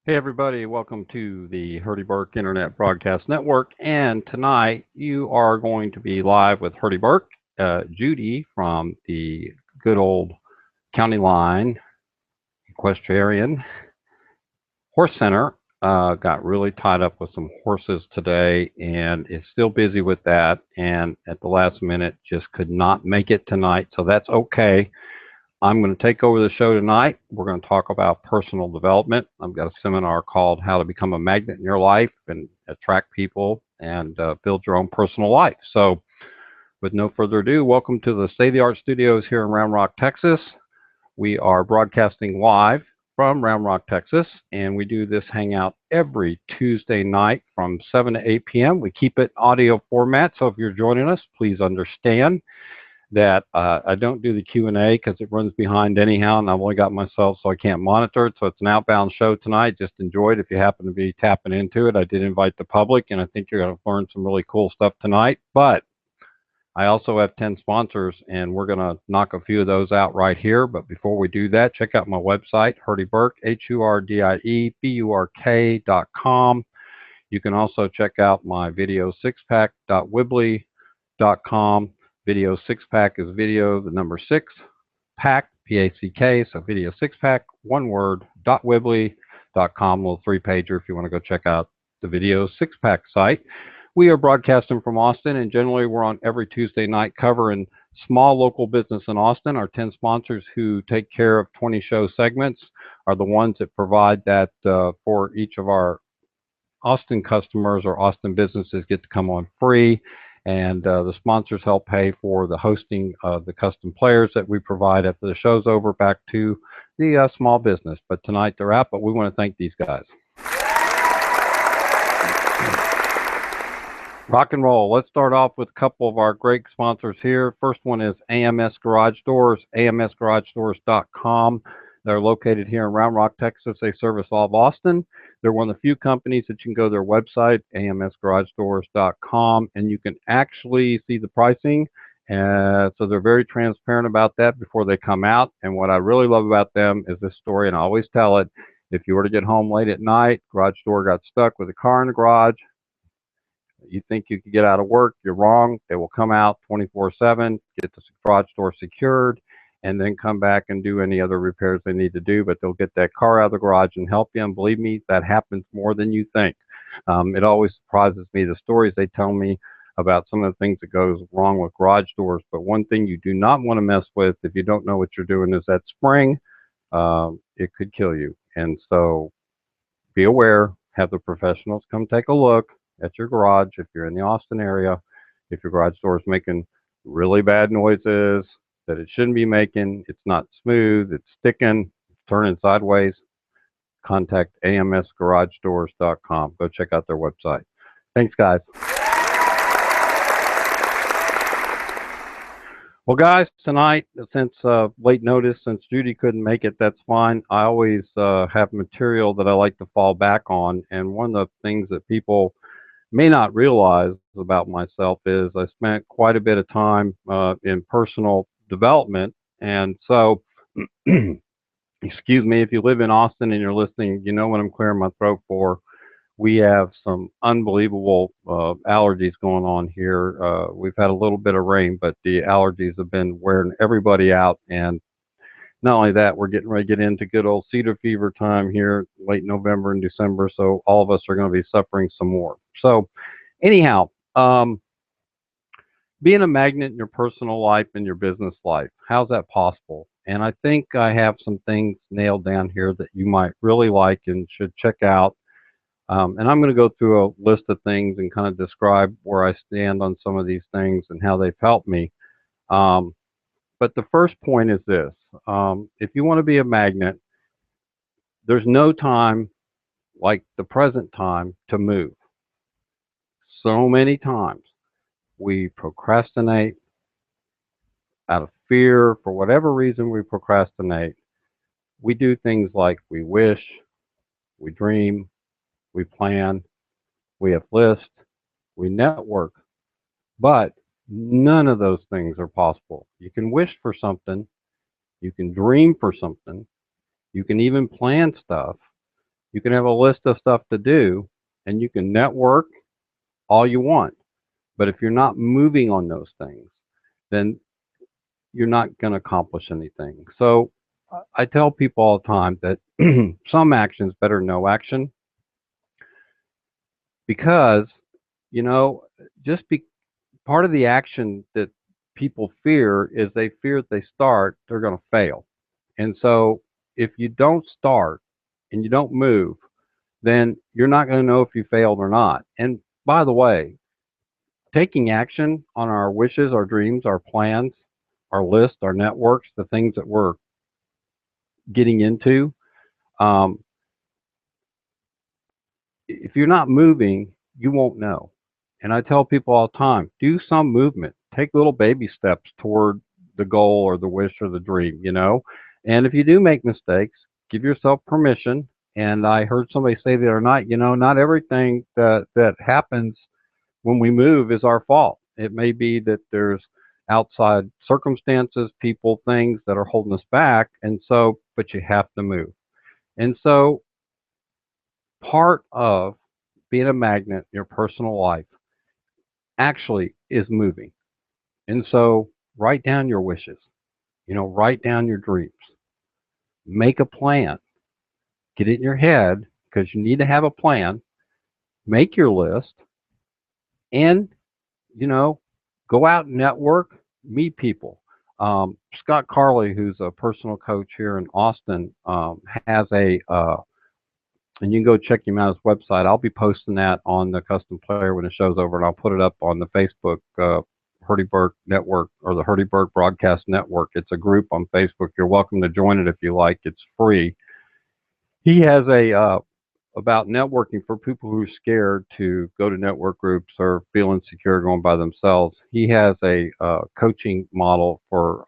Hey, everybody, welcome to the Hurdy Burke Internet Broadcast Network. And tonight you are going to be live with Hurdy Burke. Judy from the good old County Line Equestrian Horse Center got really tied up with some horses today and is still busy with that. And at the last minute, just could not make it tonight. So that's okay. I'm going to take over the show tonight. We're going to talk about personal development. I've got a seminar called How to Become a Magnet in Your Life and Attract People and Build Your Own Personal Life. So, with no further ado, welcome to the State of the Art Studios here in Round Rock, Texas. We are broadcasting live from Round Rock, Texas, and we do this hangout every Tuesday night from 7 to 8 p.m. We keep it audio format, so if you're joining us, please understand that I don't do the Q&A because it runs behind anyhow, and I've only got myself, so I can't monitor it. So it's an outbound show tonight. Just enjoy it if you happen to be tapping into it. I did invite the public, and I think you're going to learn some really cool stuff tonight. But I also have 10 sponsors, and we're going to knock a few of those out right here. But before we do that, check out my website, Hurdy Burke, HURDIEBURK.com. You can also check out my video sixpack.weebly.com. Video six pack is video, the number six, pack, P-A-C-K, so video six pack, one word, .weebly.com, little three-pager if you want to go check out the video six pack site. We are broadcasting from Austin, and generally we're on every Tuesday night covering small local business in Austin. Our 10 sponsors who take care of 20 show segments are the ones that provide that for each of our Austin customers or Austin businesses get to come on free. And the sponsors help pay for the hosting of the custom players that we provide after the show's over back to the small business. But tonight they're out, but we want to thank these guys. Rock and roll. Let's start off with a couple of our great sponsors here. First one is AMS Garage Doors, amsgaragestores.com. They're located here in Round Rock, Texas. They service all of Austin. They're one of the few companies that you can go to their website, amsgaragestores.com, and you can actually see the pricing. So they're very transparent about that before they come out. And what I really love about them is this story, and I always tell it. If you were to get home late at night, garage door got stuck with a car in the garage, you think you could get out of work, you're wrong. They will come out 24/7, get the garage door secured, and then come back and do any other repairs they need to do. But they'll get that car out of the garage and help you. And believe me, that happens more than you think. It always surprises me, the stories they tell me about some of the things that goes wrong with garage doors. But one thing you do not want to mess with if you don't know what you're doing is that spring. It could kill you. And so be aware, have the professionals come take a look at your garage if you're in the Austin area. If your garage door is making really bad noises that it shouldn't be making, it's not smooth, it's sticking, it's turning sideways, contact amsgaragedoors.com. Go check out their website. Thanks, guys. Well, guys, tonight, since late notice, since Judy couldn't make it, that's fine. I always have material that I like to fall back on. And one of the things that people may not realize about myself is I spent quite a bit of time in personal development. And so, excuse me, if you live in Austin and you're listening, you know what I'm clearing my throat for. We have some unbelievable allergies going on here. We've had a little bit of rain, but the allergies have been wearing everybody out. And not only that, we're getting ready to get into good old cedar fever time here, late November and December. So all of us are going to be suffering some more. So anyhow, being a magnet in your personal life and your business life, how's that possible? And I think I have some things nailed down here that you might really like and should check out. And I'm going to go through a list of things and kind of describe where I stand on some of these things and how they've helped me. But the first point is this. If you want to be a magnet, there's no time like the present time to move. So many times we procrastinate out of fear. For whatever reason we procrastinate, we do things like we wish, we dream, we plan, we have lists, we network, but none of those things are possible. You can wish for something, you can dream for something, you can even plan stuff, You can have a list of stuff to do, and you can network all you want. But if you're not moving on those things, then you're not going to accomplish anything. So I tell people all the time that some action is better than no action, because, you know, just be part of the action that people fear is they fear if they start, they're going to fail. And so if you don't start and you don't move, then you're not going to know if you failed or not. And by the way, taking action on our wishes, our dreams, our plans, our list, our networks, the things that we're getting into, um, if you're not moving, you won't know. And I tell people all the time, do some movement, take little baby steps toward the goal or the wish or the dream, you know. And if you do make mistakes, give yourself permission. And I heard somebody say the other night, you know, not everything that happens when we move is our fault. It may be that there's outside circumstances, people, things that are holding us back. And so, but you have to move. And so part of being a magnet in your personal life actually is moving. And so write down your wishes, you know, write down your dreams, make a plan, get it in your head because you need to have a plan, make your list, and, you know, go out and network, meet people. Scott Carley, who's a personal coach here in Austin, has and you can go check him out his website. I'll be posting that on the Custom Player when the show's over, and I'll put it up on the Facebook Hurdy Burke Network or the Hurdy Burke Broadcast Network. It's a group on Facebook. You're welcome to join it if you like. It's free. He has a about networking for people who are scared to go to network groups or feel insecure going by themselves. He has a coaching model for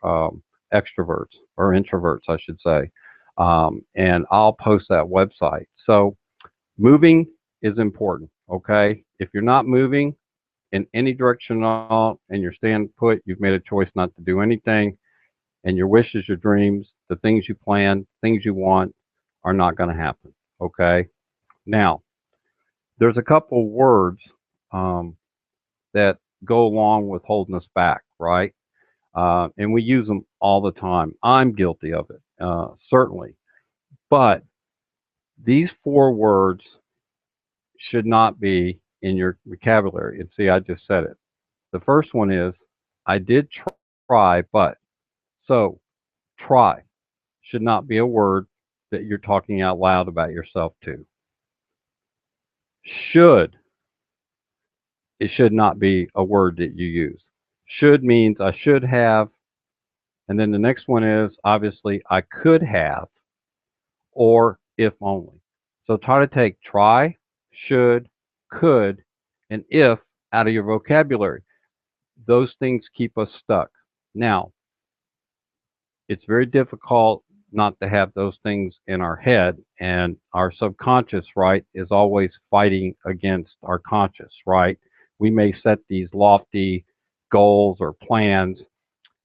extroverts or introverts, I should say. And I'll post that website. So moving is important. Okay. If you're not moving in any direction at all and you're staying put, you've made a choice not to do anything. And your wishes, your dreams, the things you plan, things you want are not going to happen. Okay. Now, there's a couple words um, that go along with holding us back, right? And we use them all the time. I'm guilty of it, certainly. But these four words should not be in your vocabulary. And see, I just said it. The first one is, I did try, but. So, try should not be a word that you're talking out loud about yourself to. Should, it should not be a word that you use. Should means I should have, and then the next one is obviously I could have, or if only. So try to take try, should, could, and if out of your vocabulary. Those things keep us stuck. Now, it's very difficult not to have those things in our head, and our subconscious, right, is always fighting against our conscious, right? We may set these lofty goals or plans,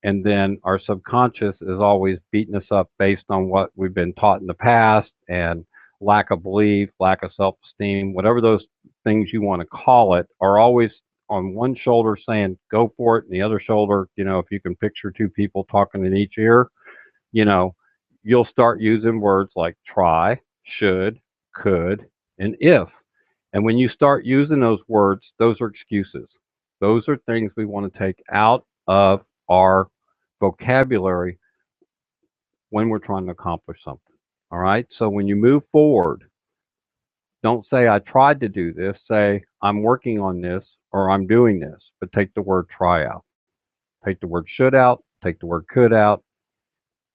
and then our subconscious is always beating us up based on what we've been taught in the past, and lack of belief, lack of self-esteem, whatever those things you want to call it, are always on one shoulder saying go for it, and the other shoulder, you know, if you can picture two people talking in each ear, you know, you'll start using words like try, should, could, and if. And when you start using those words, those are excuses. Those are things we want to take out of our vocabulary when we're trying to accomplish something. All right. So when you move forward, don't say, I tried to do this. Say, I'm working on this or I'm doing this, but take the word try out. Take the word should out, take the word could out,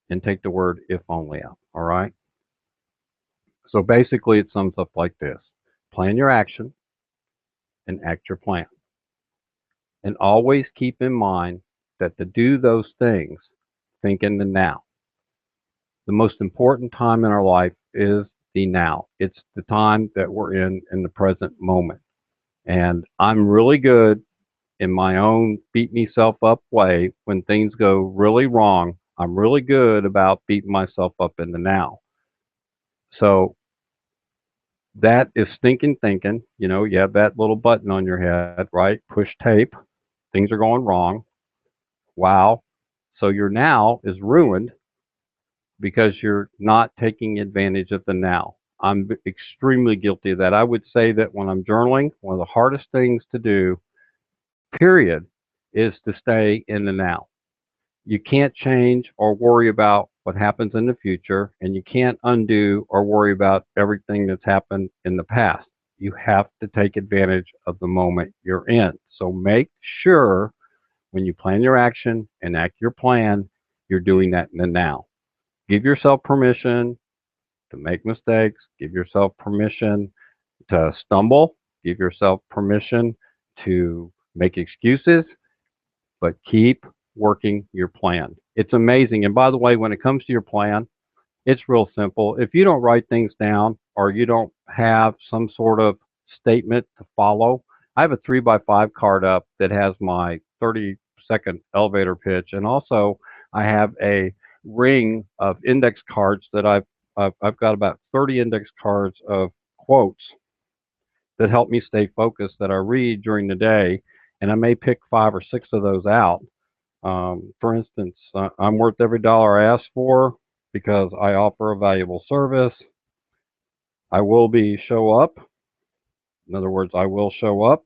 and take the word if only out. All right. So basically, it sums up like this: plan your action and act your plan. And always keep in mind that to do those things, think in the now. The most important time in our life is the now. It's the time that we're in the present moment. And I'm really good in my own beat myself up way when things go really wrong. I'm really good about beating myself up in the now. So That is stinking thinking. You know, you have that little button on your head, right? Push tape. Things are going wrong. Wow. So your now is ruined because you're not taking advantage of the now. I'm extremely guilty of that. I would say that when I'm journaling, one of the hardest things to do, period, is to stay in the now. You can't change or worry about what happens in the future, and you can't undo or worry about everything that's happened in the past. You have to take advantage of the moment you're in. So make sure when you plan your action, enact your plan, you're doing that in the now. Give yourself permission to make mistakes, give yourself permission to stumble, give yourself permission to make excuses, but keep working your plan. It's amazing. And by the way, when it comes to your plan, it's real simple. If you don't write things down or you don't have some sort of statement to follow, I have a 3x5 card up that has my 30-second elevator pitch. And also, I have a ring of index cards that I've got about 30 index cards of quotes that help me stay focused that I read during the day. And I may pick 5 or 6 of those out. For instance, I'm worth every dollar I ask for because I offer a valuable service. I will be show up. In other words, I will show up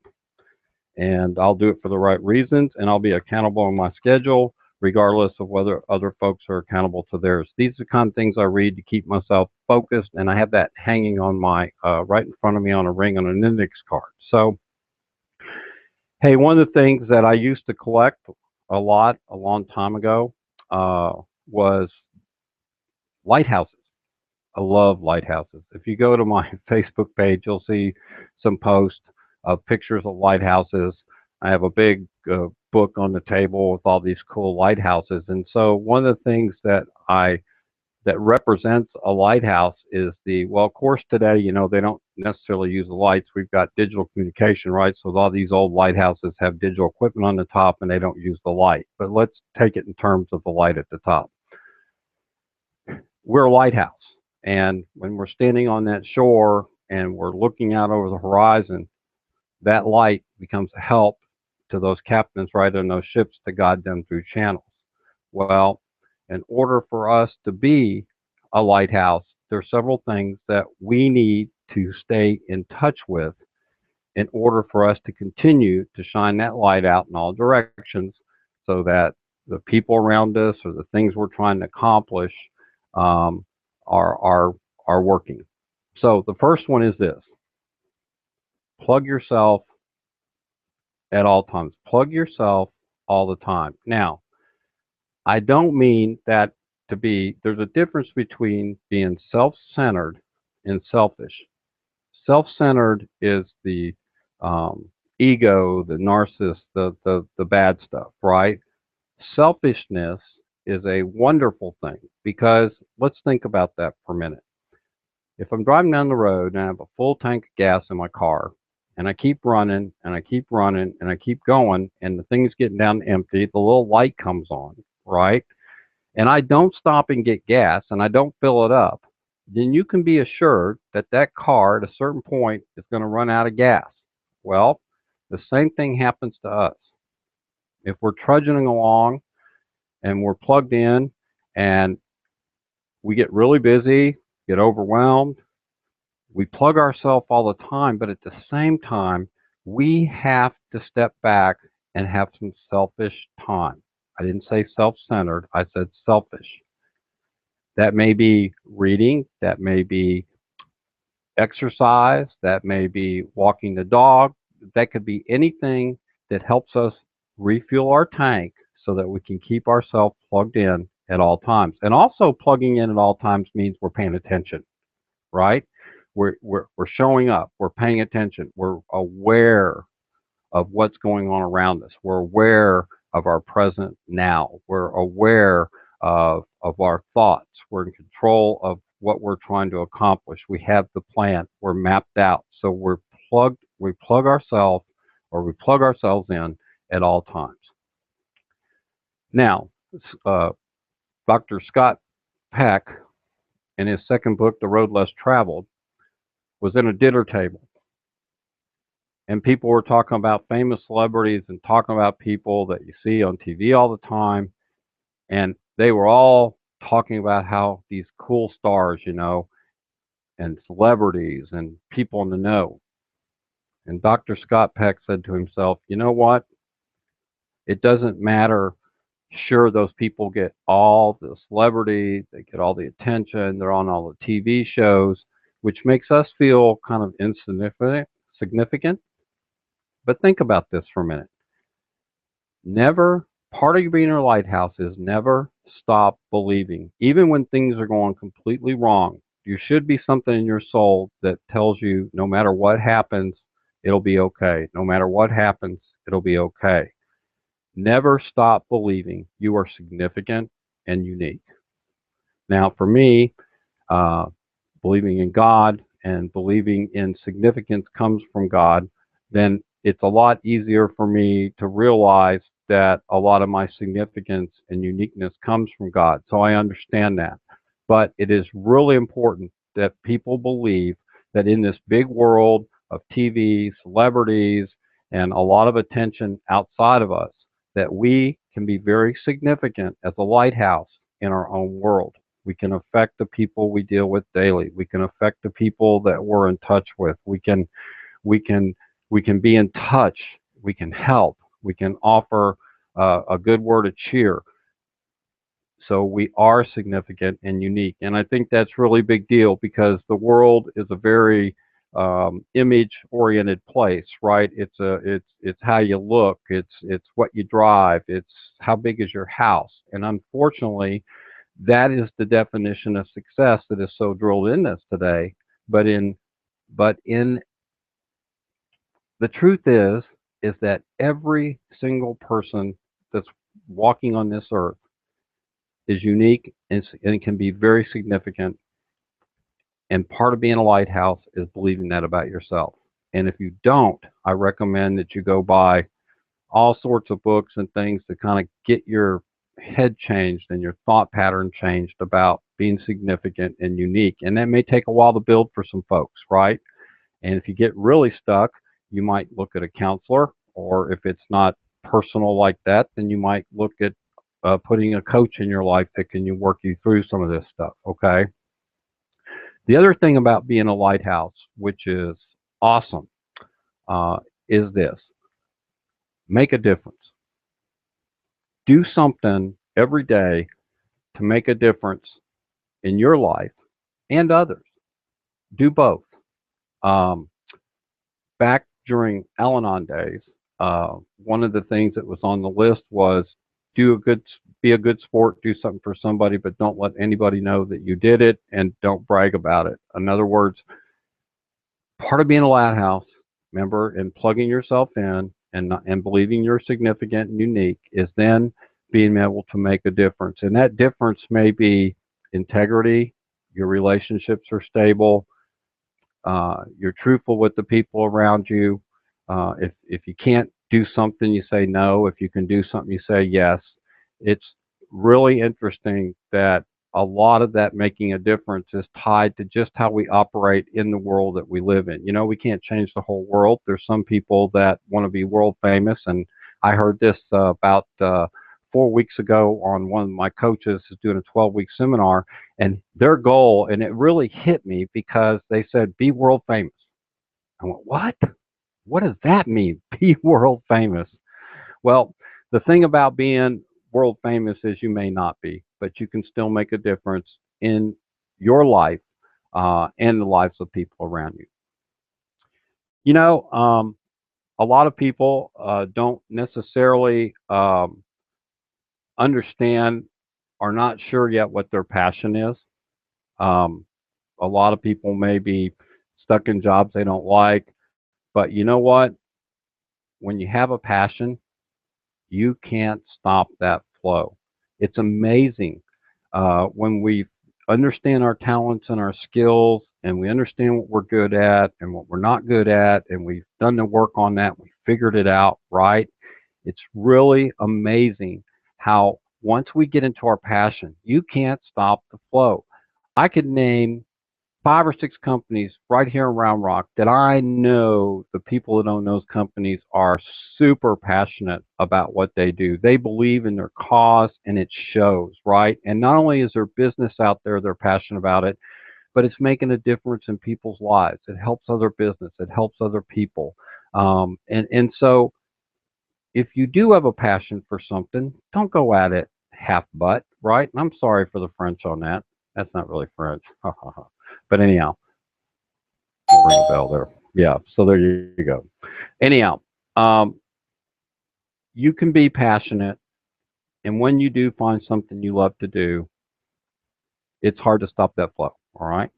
and I'll do it for the right reasons and I'll be accountable on my schedule, regardless of whether other folks are accountable to theirs. These are the kind of things I read to keep myself focused, and I have that hanging on my right in front of me on a ring on an index card. So, hey, one of the things that I used to collect a lot a long time ago was lighthouses. I love lighthouses. If you go to my Facebook page, you'll see some posts of pictures of lighthouses. I have a big book on the table with all these cool lighthouses. And so one of the things that represents a lighthouse is well, of course, today, they don't necessarily use the lights. We've got digital communication, right? So all these old lighthouses have digital equipment on the top and they don't use the light. But let's take it in terms of the light at the top. We're a lighthouse. And when we're standing on that shore and we're looking out over the horizon, that light becomes a help to those captains right on those ships to guide them through channels. Well, in order for us to be a lighthouse, there are several things that we need to stay in touch with in order for us to continue to shine that light out in all directions so that the people around us or the things we're trying to accomplish um, are working. So the first one is this: plug yourself at all times. Plug yourself all the time. Now, I don't mean that to be. There's a difference between being self-centered and selfish. Self-centered is the ego, the narcissist, the bad stuff, right? Selfishness is a wonderful thing because let's think about that for a minute. If I'm driving down the road and I have a full tank of gas in my car and I keep running and I keep running and I keep going and the thing's getting down to empty, the little light comes on, right? And I don't stop and get gas and I don't fill it up, then you can be assured that that car at a certain point is going to run out of gas. Well, the same thing happens to us. If we're trudging along and we're plugged in and we get really busy, get overwhelmed, we plug ourselves all the time, but at the same time, we have to step back and have some selfish time. I didn't say self-centered, I said selfish. That may be reading, that may be exercise, that may be walking the dog, that could be anything that helps us refuel our tank so that we can keep ourselves plugged in at all times. And also plugging in at all times means we're paying attention, right? We're showing up, we're paying attention, we're aware of what's going on around us. We're aware of our present now. We're aware of our thoughts. We're in control of what we're trying to accomplish. We have the plan. We're mapped out. So we plug ourselves or we plug ourselves in at all times. Now, uh, Dr. Scott Peck, in his second book, The Road Less Traveled, was in a dinner table, and people were talking about famous celebrities and talking about people that you see on TV all the time, and they were all talking about how these cool stars, and celebrities and people in the know. And Dr. Scott Peck said to himself, you know what? It doesn't matter. Sure, those people get all the celebrity, they get all the attention, they're on all the TV shows, which makes us feel kind of significant. But think about this for a minute. Never, part of being a lighthouse is never stop believing. Even when things are going completely wrong, there should be something in your soul that tells you no matter what happens, it'll be okay. No matter what happens, it'll be okay. Never stop believing you are significant and unique. Now, for me, uh, believing in God and believing in significance comes from God, then it's a lot easier for me to realize that a lot of my significance and uniqueness comes from God. So I understand that. But it is really important that people believe that in this big world of TV, celebrities, and a lot of attention outside of us, that we can be very significant as a lighthouse in our own world. We can affect the people we deal with daily. We can affect the people that we're in touch with. We can we can be in touch. We can help. We can offer a good word of cheer. So we are significant and unique, and I think that's really big deal because the world is a very image-oriented place, right? It's how you look. It's what you drive. It's how big is your house, and unfortunately that is the definition of success that is so drilled in us today. But in the truth is that every single person that's walking on this earth is unique and can be very significant. And part of being a lighthouse is believing that about yourself. And if you don't, I recommend that you go buy all sorts of books and things to kind of get your head changed and your thought pattern changed about being significant and unique. And that may take a while to build for some folks, right? And if you get really stuck, you might look at a counselor, or if it's not personal like that, then you might look at putting a coach in your life that can work you through some of this stuff, okay? The other thing about being a lighthouse, which is awesome, is this: make a difference. Do something every day to make a difference in your life and others. Do both. Um, Back during Al-Anon days, one of the things that was on the list was be a good sport, do something for somebody, but don't let anybody know that you did it and don't brag about it. In other words, part of being a lighthouse, remember, and plugging yourself in and believing you're significant and unique is then being able to make a difference. And that difference may be integrity, your relationships are stable, you're truthful with the people around you. If you can't do something, you say no. If you can do something, you say yes. It's really interesting that a lot of that making a difference is tied to just how we operate in the world that we live in. We can't change the whole world. There's some people that want to be world famous, and I heard this about 4 weeks ago on one of my coaches is doing a 12-week seminar, and their goal, and it really hit me because they said, be world famous. I went, what? What does that mean? Be world famous. Well, the thing about being world famous is you may not be, but you can still make a difference in your life and the lives of people around you. A lot of people don't necessarily understand, are not sure yet what their passion is. A lot of people may be stuck in jobs they don't like, but you know what? When you have a passion, you can't stop that flow. It's amazing when we understand our talents and our skills, and we understand what we're good at and what we're not good at, and we've done the work on that, we figured it out, right? It's really amazing how once we get into our passion, you can't stop the flow. I could name 5 or 6 companies right here in Round Rock that I know the people that own those companies are super passionate about what they do. They believe in their cause and it shows, right? And not only is there business out there, they're passionate about it, but it's making a difference in people's lives. It helps other business. It helps other people. And so if you do have a passion for something, don't go at it half butt, right? And I'm sorry for the French on that. That's not really French. But anyhow, we'll ring a bell there. Yeah, so there you go. Anyhow, um, you can be passionate, and when you do find something you love to do, it's hard to stop that flow. All right.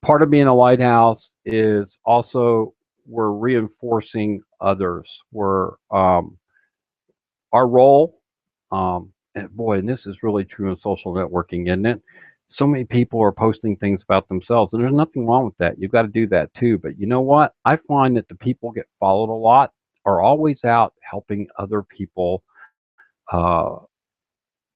Part of being a lighthouse is also we're reinforcing others. We're our role. And boy, and this is really true in social networking, isn't it? So many people are posting things about themselves, and there's nothing wrong with that. You've got to do that too. But you know what? I find that the people get followed a lot are always out helping other people uh,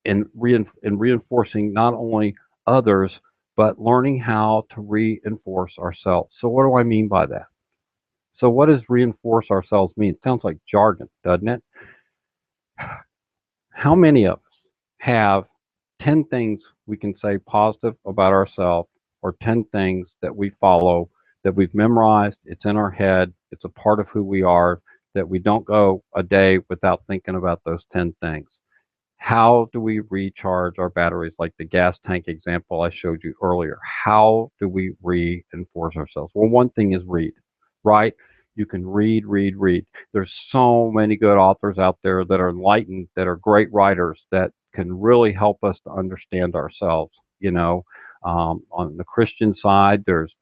in reinforcing not only others, but learning how to reinforce ourselves. So what do I mean by that? So what does reinforce ourselves mean? It sounds like jargon, doesn't it? How many of us have 10 things we can say positive about ourselves or 10 things that we follow that we've memorized? It's in our head. It's a part of who we are that we don't go a day without thinking about those 10 things. How do we recharge our batteries, like the gas tank example I showed you earlier? How do we reinforce ourselves? Well, one thing is read, right? You can read, read, read. There's so many good authors out there that are enlightened, that are great writers, that can really help us to understand ourselves. You know, on the Christian side, there's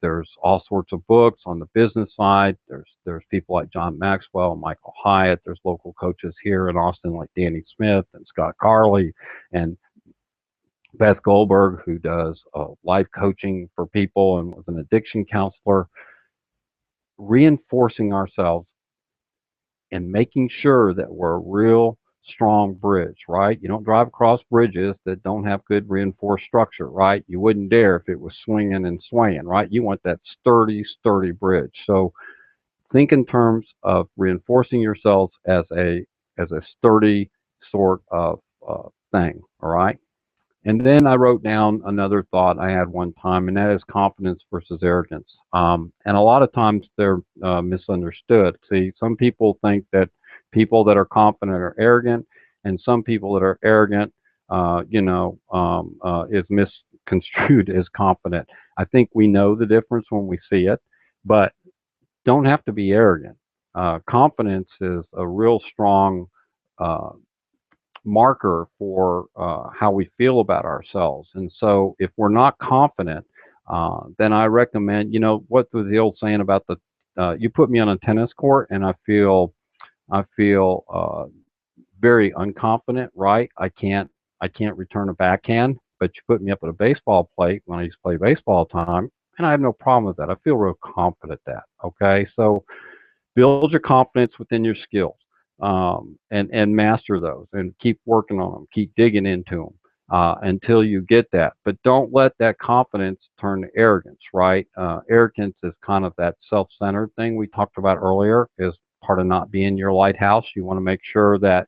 all sorts of books. On the business side, there's people like John Maxwell and Michael Hyatt. There's local coaches here in Austin like Danny Smith and Scott Carley and Beth Goldberg, who does life coaching for people and was an addiction counselor. Reinforcing ourselves and making sure that we're a real strong bridge, right? You don't drive across bridges that don't have good reinforced structure, right? You wouldn't dare if it was swinging and swaying, right? You want that sturdy, sturdy bridge. So think in terms of reinforcing yourselves as a sturdy sort of thing, all right? And then I wrote down another thought I had one time, and that is confidence versus arrogance. And a lot of times they're misunderstood. See, some people think that people that are confident are arrogant, and some people that are arrogant, is misconstrued as confident. I think we know the difference when we see it, but don't have to be arrogant. Confidence is a real strong uh, marker for how we feel about ourselves. And so if we're not confident, then I recommend, what was the old saying about you put me on a tennis court and I feel very unconfident, right? I can't return a backhand, but you put me up at a baseball plate when I used to play baseball all the time, and I have no problem with that. I feel real confident at that. Okay. So build your confidence within your skills, and master those and keep working on them, keep digging into them until you get that. But don't let that confidence turn to arrogance, right? Arrogance is kind of that self-centered thing we talked about earlier, is part of not being your lighthouse. You want to make sure that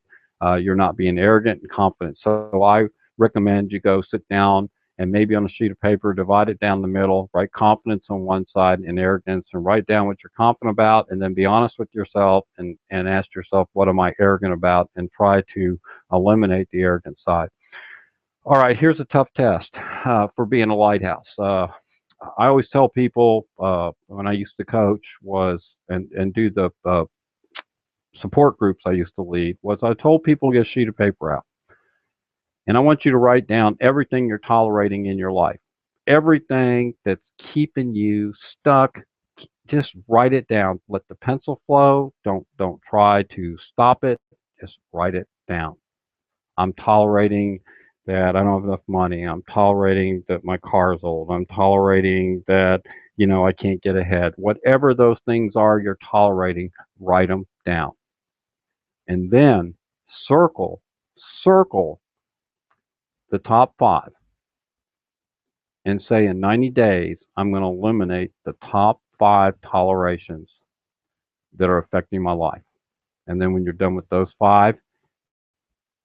you're not being arrogant and confident. So I recommend you go sit down and maybe on a sheet of paper, divide it down the middle, write confidence on one side and arrogance, and write down what you're confident about, and then be honest with yourself and ask yourself, what am I arrogant about? And try to eliminate the arrogant side. All right, here's a tough test for being a lighthouse. I always tell people when I used to coach and do the support groups I used to lead, was I told people to get a sheet of paper out. And I want you to write down everything you're tolerating in your life, everything that's keeping you stuck. Just write it down. Let the pencil flow. Don't try to stop it. Just write it down. I'm tolerating that I don't have enough money. I'm tolerating that my car's old. I'm tolerating that I can't get ahead. Whatever those things are you're tolerating, write them down, and then circle circle the top 5 and say in 90 days, I'm going to eliminate the top 5 tolerations that are affecting my life. And then when you're done with those 5,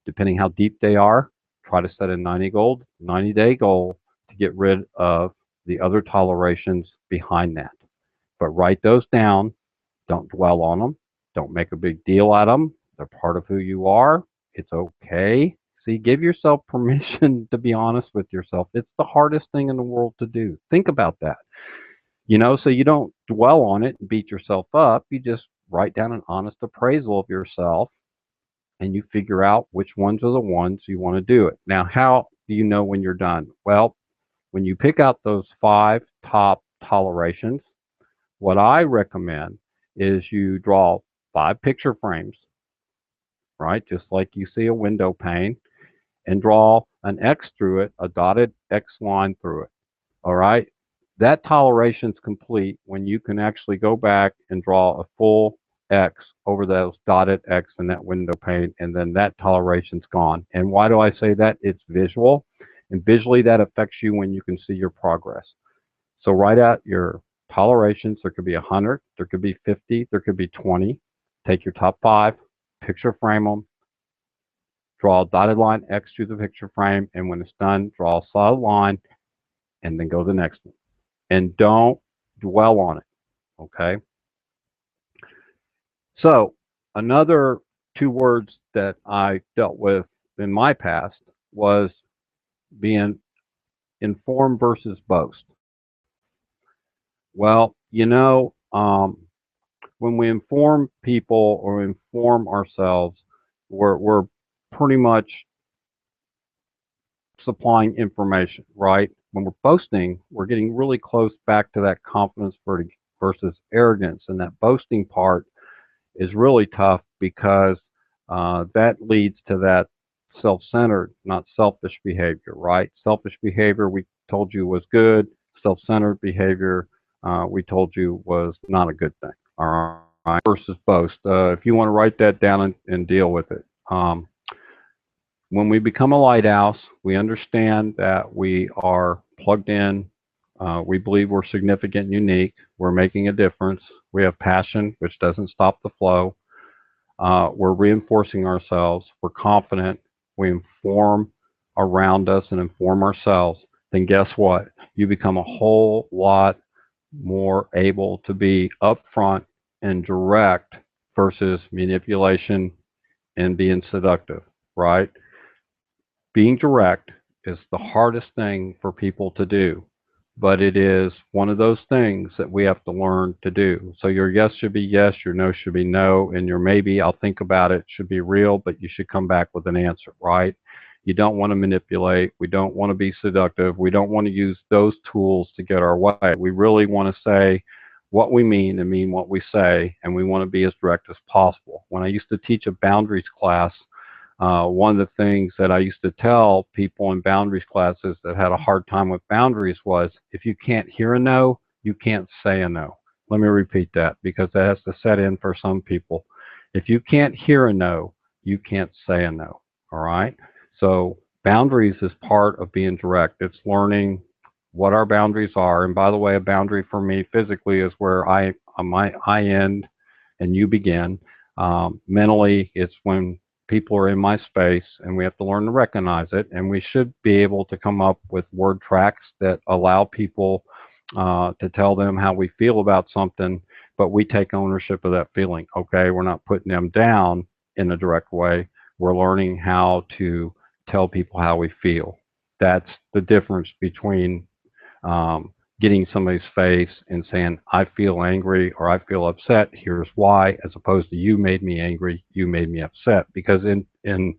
depending how deep they are, try to set a 90-day goal to get rid of the other tolerations behind that. But write those down. Don't dwell on them. Don't make a big deal out of them. They're part of who you are. It's okay. See, give yourself permission to be honest with yourself. It's the hardest thing in the world to do. Think about that. So you don't dwell on it and beat yourself up. You just write down an honest appraisal of yourself and you figure out which ones are the ones you want to do it. Now, how do you know when you're done? Well, when you pick out those 5 top tolerations, what I recommend is you draw 5 picture frames, right? Just like you see a window pane, and draw an X through it, a dotted X line through it. All right. That toleration is complete when you can actually go back and draw a full X over those dotted X in that window pane, and then that toleration's gone. And why do I say that? It's visual, and visually that affects you when you can see your progress. So write out your tolerations. There could be 100, there could be 50, there could be 20. Take your top 5, picture frame them, draw a dotted line X through the picture frame, and when it's done, draw a solid line, and then go to the next one. And don't dwell on it, okay? So another 2 words that I dealt with in my past was being inform versus boast. Well, when we inform people or inform ourselves, we're pretty much supplying information, right? When we're boasting, we're getting really close back to that confidence versus arrogance. And that boasting part is really tough because that leads to that self-centered, not selfish behavior, right? Selfish behavior, we told you was good. Self-centered behavior, we told you was not a good thing, all right? Versus boast. If you want to write that down and deal with it. When we become a lighthouse, we understand that we are plugged in. We believe we're significant and unique. We're making a difference. We have passion, which doesn't stop the flow. We're reinforcing ourselves. We're confident. We inform around us and inform ourselves. Then guess what? You become a whole lot more able to be upfront and direct versus manipulation and being seductive, right? Being direct is the hardest thing for people to do, but it is one of those things that we have to learn to do. So your yes should be yes, your no should be no, and your maybe, I'll think about it, should be real, but you should come back with an answer, right? You don't want to manipulate. We don't want to be seductive. We don't want to use those tools to get our way. We really want to say what we mean and mean what we say, and we want to be as direct as possible. When I used to teach a boundaries class, one of the things that I used to tell people in boundaries classes that had a hard time with boundaries was, if you can't hear a no, you can't say a no. Let me repeat that because that has to set in for some people. If you can't hear a no, you can't say a no, all right? So boundaries is part of being direct. It's learning what our boundaries are. And by the way, a boundary for me physically is where I end and you begin. Mentally, it's when people are in my space, and we have to learn to recognize it. And we should be able to come up with word tracks that allow people to tell them how we feel about something, but we take ownership of that feeling. Okay, we're not putting them down in a direct way. We're learning how to tell people how we feel. That's the difference between getting somebody's face and saying, I feel angry or I feel upset, here's why, as opposed to you made me angry, you made me upset. Because in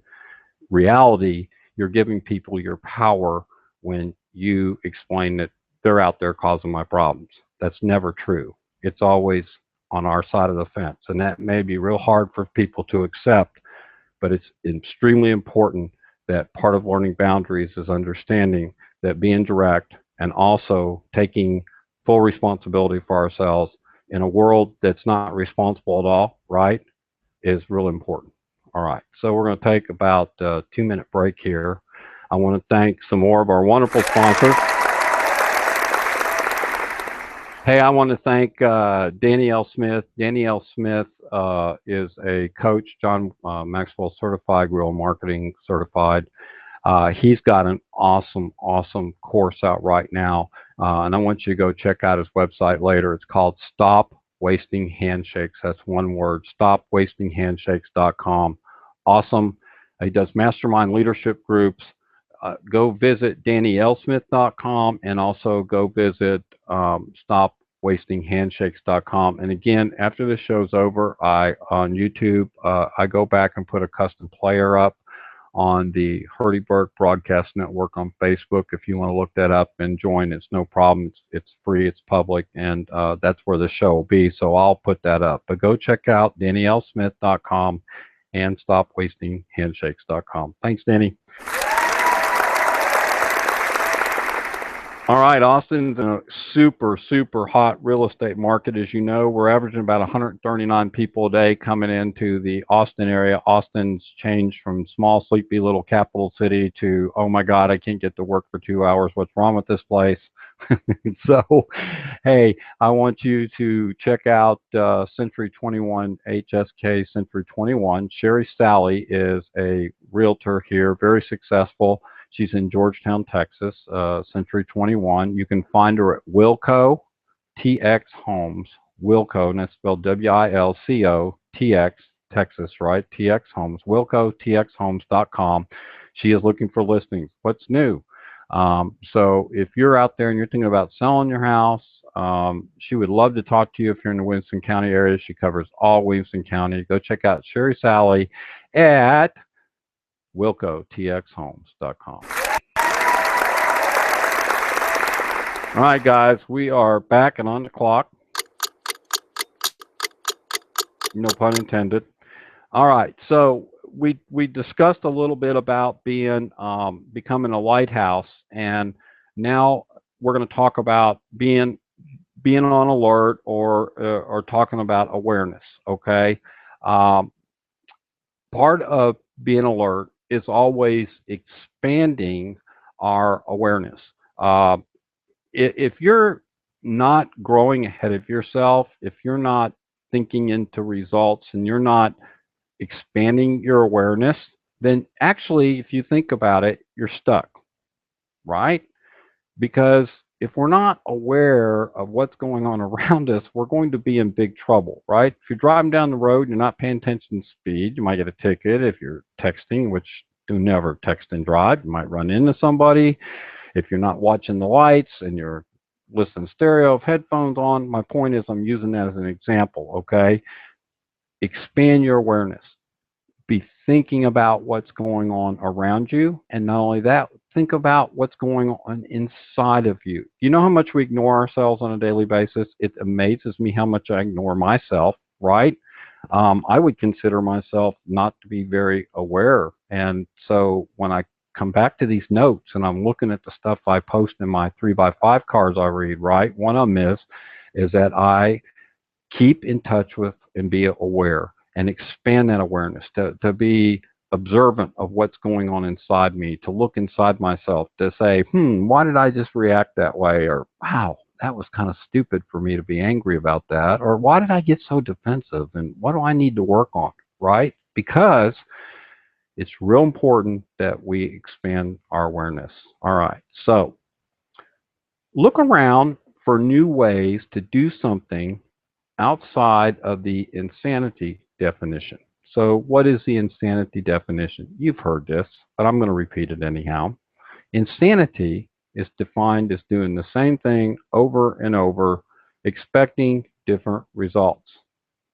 reality, you're giving people your power when you explain that they're out there causing my problems. That's never true. It's always on our side of the fence. And that may be real hard for people to accept, but it's extremely important that part of learning boundaries is understanding that being direct and also taking full responsibility for ourselves in a world that's not responsible at all, right, is real important. All right, so we're going to take about a 2-minute break here. I want to thank some more of our wonderful sponsors. Hey, I want to thank Danny L. Smith. Danny L. Smith is a coach, John Maxwell certified, Real Marketing certified. He's got an awesome course out right now, and I want you to go check out his website later. It's called Stop Wasting Handshakes. That's one word, stopwastinghandshakes.com. Awesome. He does mastermind leadership groups. Go visit DannyLSmith.com and also go visit StopWastingHandshakes.com. And again, after the show's over, on YouTube, I go back and put a custom player up on the Hurdy Burke Broadcast Network on Facebook. If you want to look that up and join, it's no problem. It's free, it's public, and that's where the show will be. So I'll put that up. But go check out DannyLSmith.com and StopWastingHandshakes.com. Thanks, Danny. All right, Austin's in a super hot real estate market. As you know, we're averaging about 139 people a day coming into the Austin area. Austin's changed from small, sleepy little capital city to, oh my God, I can't get to work for 2 hours. What's wrong with this place? So, hey, I want you to check out Century 21 HSK Century 21. Sherry Sally is a realtor here, very successful. She's in Georgetown, Texas, Century 21. You can find her at Wilco TX Homes. Wilco, and that's spelled WILCO TX, Texas, right? TX Homes. WilcoTXHomes.com. She is looking for listings. What's new? So if you're out there and you're thinking about selling your house, she would love to talk to you if you're in the Williamson County area. She covers all Williamson County. Go check out Sherry Sally at WilcoTXHomes.com. All right, guys, we are back and on the clock. No pun intended. All right, so we discussed a little bit about being becoming a lighthouse, and now we're going to talk about being on alert or talking about awareness. Okay, part of being alert is always expanding our awareness. If you're not growing ahead of yourself, if you're not thinking into results and you're not expanding your awareness, then actually, if you think about it, you're stuck, right? Because if we're not aware of what's going on around us, we're going to be in big trouble, right? If you're driving down the road, you're not paying attention to speed, you might get a ticket. If you're texting, which do never text and drive, you might run into somebody. If you're not watching the lights and you're listening stereo of headphones on, my point is I'm using that as an example, okay? Expand your awareness. Be thinking about what's going on around you, and not only that, think about what's going on inside of you. You know how much we ignore ourselves on a daily basis? It amazes me how much I ignore myself, right? I would consider myself not to be very aware, and so when I come back to these notes and I'm looking at the stuff I post in my 3x5 cards I read, right? One of them is that I keep in touch with and be aware and expand that awareness, to be observant of what's going on inside me, to look inside myself, to say, why did I just react that way? Or, wow, that was kind of stupid for me to be angry about that. Or why did I get so defensive? And what do I need to work on, right? Because it's real important that we expand our awareness. All right, so look around for new ways to do something outside of the insanity definition. So what is the insanity definition? You've heard this, but I'm going to repeat it anyhow. Insanity is defined as doing the same thing over and over, expecting different results,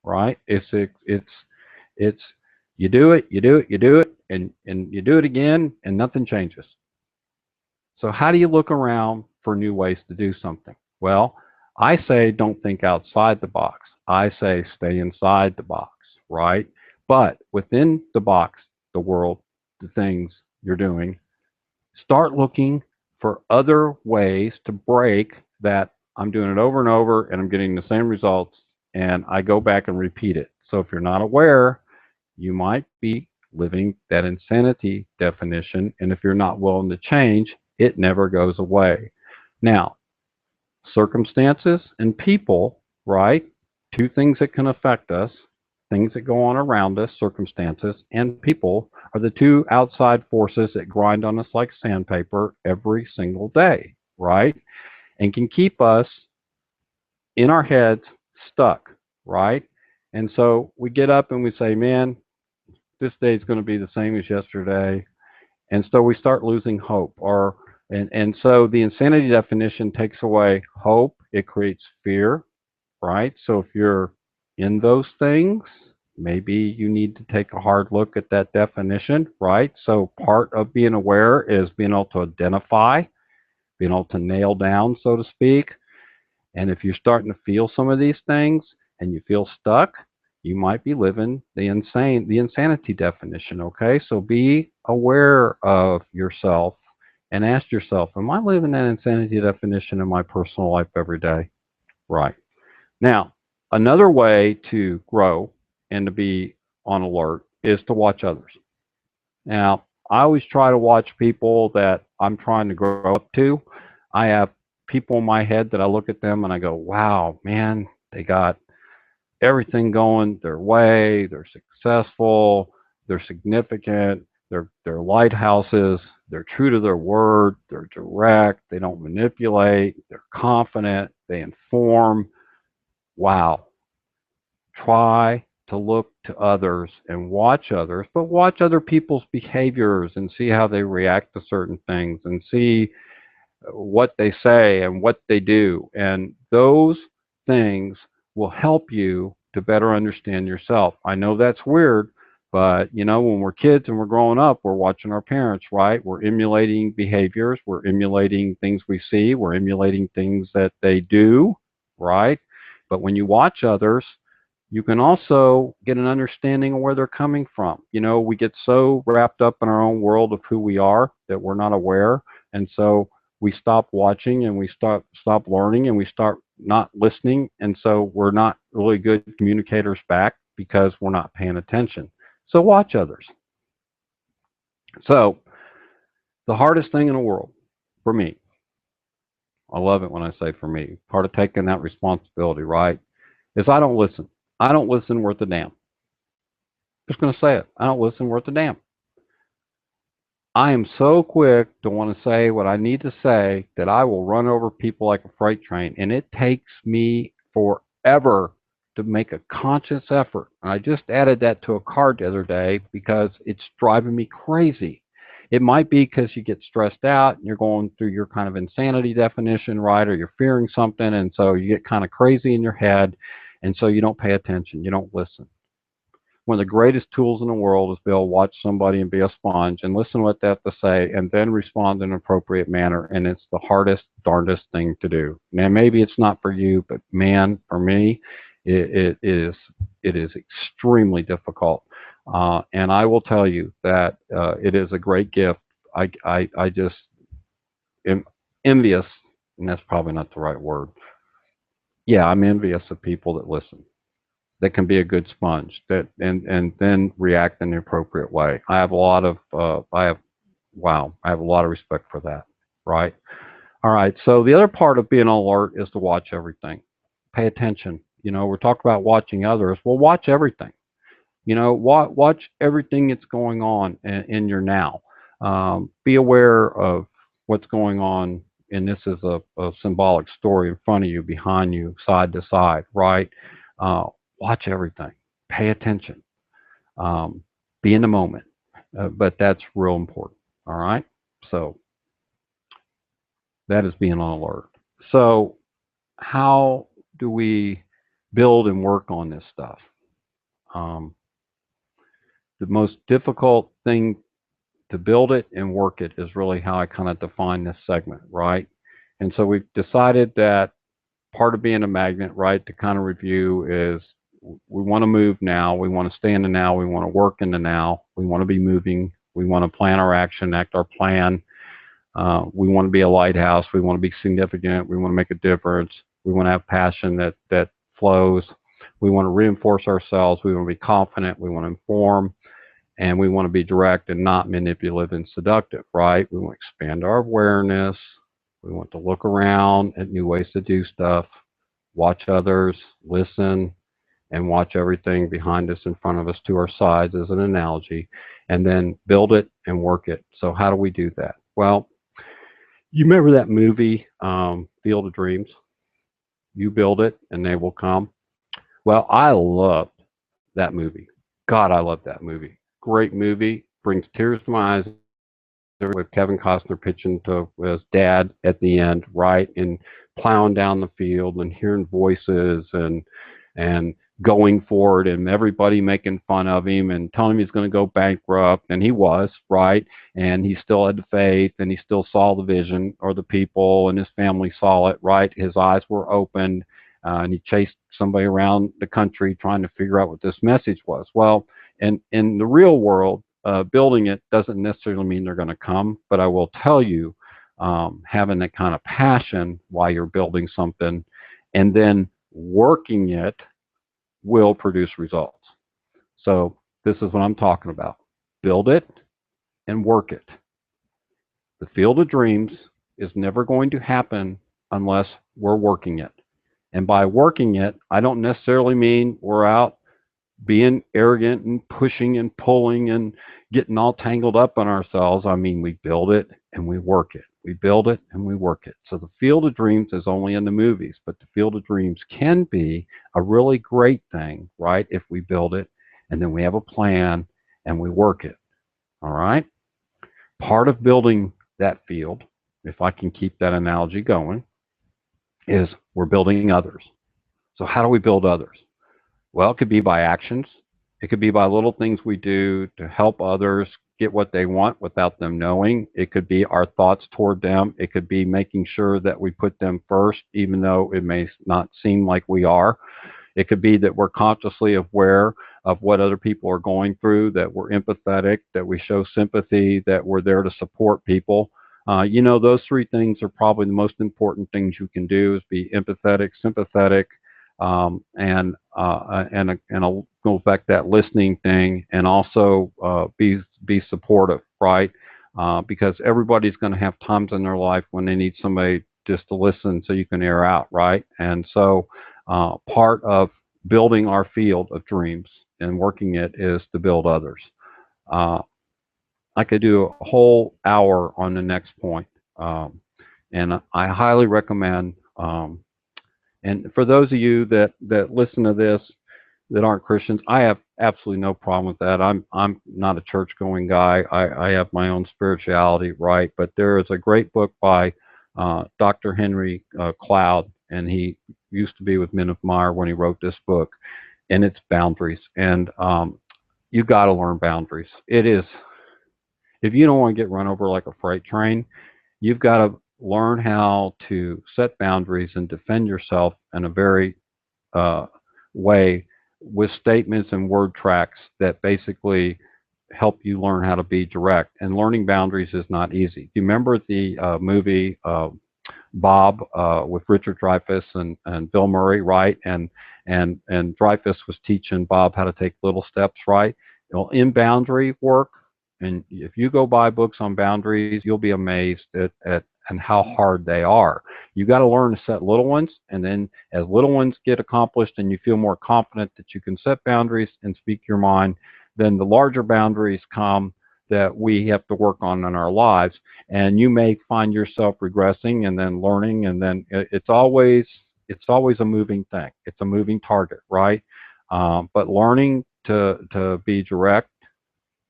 right? It's you do it, and you do it again, and nothing changes. So how do you look around for new ways to do something? Well, I say don't think outside the box. I say stay inside the box, right? But within the box, the world, the things you're doing, start looking for other ways to break that I'm doing it over and over and I'm getting the same results, and I go back and repeat it. So if you're not aware, you might be living that insanity definition, and if you're not willing to change, it never goes away. Now, Circumstances and people, right? Two things that can affect us, things that go on around us, circumstances and people, are the two outside forces that grind on us like sandpaper every single day, right? And can keep us in our heads stuck, right? And so we get up and we say, man, this day is going to be the same as yesterday. And so we start losing hope. And so the insanity definition takes away hope. It creates fear, right? So if you're in those things, maybe you need to take a hard look at that definition, right? So part of being aware is being able to identify, being able to nail down, so to speak. And if you're starting to feel some of these things and you feel stuck, you might be living the insanity definition, okay? So be aware of yourself and ask yourself, am I living that insanity definition in my personal life every day? Right. Now, another way to grow and to be on alert is to watch others. Now, I always try to watch people that I'm trying to grow up to. I have people in my head that I look at them and I go, wow, man, they got everything going their way. They're successful. They're significant. They're lighthouses. They're true to their word. They're direct. They don't manipulate. They're confident. They inform. Wow. Try to look to others and watch others, but watch other people's behaviors and see how they react to certain things and see what they say and what they do. And those things will help you to better understand yourself. I know that's weird, but when we're kids and we're growing up, we're watching our parents, right? We're emulating behaviors, we're emulating things we see, we're emulating things that they do, right? But when you watch others, you can also get an understanding of where they're coming from. We get so wrapped up in our own world of who we are that we're not aware. And so we stop watching and we stop learning and we start not listening. And so we're not really good communicators back because we're not paying attention. So watch others. So the hardest thing in the world for me, I love it when I say for me, part of taking that responsibility, right, is I don't listen. I don't listen worth a damn. Just going to say it. I don't listen worth a damn. I am so quick to want to say what I need to say that I will run over people like a freight train. And it takes me forever to make a conscious effort. And I just added that to a card the other day because it's driving me crazy. It might be because you get stressed out and you're going through your kind of insanity definition, right? Or you're fearing something. And so you get kind of crazy in your head. And so you don't pay attention. You don't listen. One of the greatest tools in the world is to be able to watch somebody and be a sponge and listen to what they have to say and then respond in an appropriate manner. And it's the hardest, darndest thing to do. Now, maybe it's not for you, but man, for me, it is extremely difficult. And I will tell you that it is a great gift. I just am envious, and that's probably not the right word. Yeah, I'm envious of people that listen, that can be a good sponge, that and then react in the appropriate way. I have a lot of I have a lot of respect for that. Right. All right. So the other part of being alert is to watch everything. Pay attention. We're talking about watching others. Well, watch everything. Watch everything that's going on in your now. Be aware of what's going on. And this is a symbolic story in front of you, behind you, side to side, right? Uh, Watch everything. Pay attention. Um, be in the moment. But that's real important. All right. So that is being on alert. So how do we build and work on this stuff? Um, the most difficult thing to build it and work it is really how I kind of define this segment, right? And so we've decided that part of being a magnet, right, to kind of review is we want to move now. We want to stay in the now. We want to work in the now. We want to be moving. We want to plan our action, act our plan. We want to be a lighthouse. We want to be significant. We want to make a difference. We want to have passion that flows. We want to reinforce ourselves. We want to be confident. We want to inform. And we want to be direct and not manipulative and seductive, right? We want to expand our awareness. We want to look around at new ways to do stuff, watch others, listen, and watch everything behind us, in front of us, to our sides as an analogy, and then build it and work it. So how do we do that? Well, you remember that movie, Field of Dreams? You build it and they will come. Well, I loved that movie. God, I love that movie. Great movie. Brings tears to my eyes with Kevin Costner pitching to his dad at the end, right? And plowing down the field and hearing voices and going for it, and everybody making fun of him and telling him he's going to go bankrupt, and he was, right? And he still had the faith, and he still saw the vision, or the people and his family saw it, right? His eyes were opened, and he chased somebody around the country trying to figure out what this message was. Well, in the real world, building it doesn't necessarily mean they're going to come, but I will tell you, having that kind of passion while you're building something and then working it will produce results. So this is what I'm talking about. Build it and work it. The field of dreams is never going to happen unless we're working it. And by working it, I don't necessarily mean we're out being arrogant and pushing and pulling and getting all tangled up on ourselves. I mean, we build it and we work it. We build it and we work it. So the field of dreams is only in the movies, but the field of dreams can be a really great thing, right? If we build it and then we have a plan and we work it. All right. Part of building that field, if I can keep that analogy going, is we're building others. So how do we build others? Well, it could be by actions. It could be by little things we do to help others get what they want without them knowing. It could be our thoughts toward them. It could be making sure that we put them first, even though it may not seem like we are. It could be that we're consciously aware of what other people are going through, that we're empathetic, that we show sympathy, that we're there to support people. Those three things are probably the most important things you can do: is be empathetic, sympathetic, and go back that listening thing, and also be supportive, right? Because everybody's going to have times in their life when they need somebody just to listen, so you can air out, right? And so part of building our field of dreams and working it is to build others. Uh, I could do a whole hour on the next point, and I highly recommend. And for those of you that listen to this that aren't Christians, I have absolutely no problem with that. I'm not a church going guy. I have my own spirituality, right? But there is a great book by Dr. Henry Cloud, and he used to be with Minif Meyer when he wrote this book, and it's boundaries. And you got to learn boundaries. It is, if you don't want to get run over like a freight train, you've got to learn how to set boundaries and defend yourself in a very way, with statements and word tracks that basically help you learn how to be direct. And learning boundaries is not easy. Do you remember the movie Bob with Richard Dreyfuss and Bill Murray, right? And Dreyfuss was teaching Bob how to take little steps, right? Well, in boundary work, and if you go buy books on boundaries, you'll be amazed at and how hard they are. You got to learn to set little ones, and then as little ones get accomplished and you feel more confident that you can set boundaries and speak your mind, then the larger boundaries come that we have to work on in our lives. And you may find yourself regressing and then learning, and then it's always a moving thing. It's a moving target, right? But learning to be direct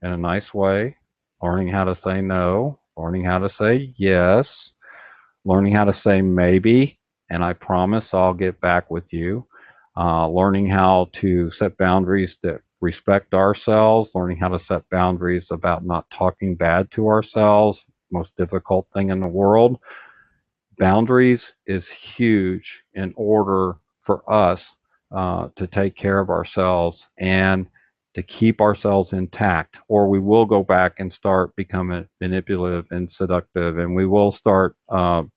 in a nice way, learning how to say no, learning how to say yes, learning how to say maybe, and I promise I'll get back with you, learning how to set boundaries that respect ourselves, learning how to set boundaries about not talking bad to ourselves, most difficult thing in the world. Boundaries is huge in order for us to take care of ourselves and to keep ourselves intact, or we will go back and start becoming manipulative and seductive, and we will start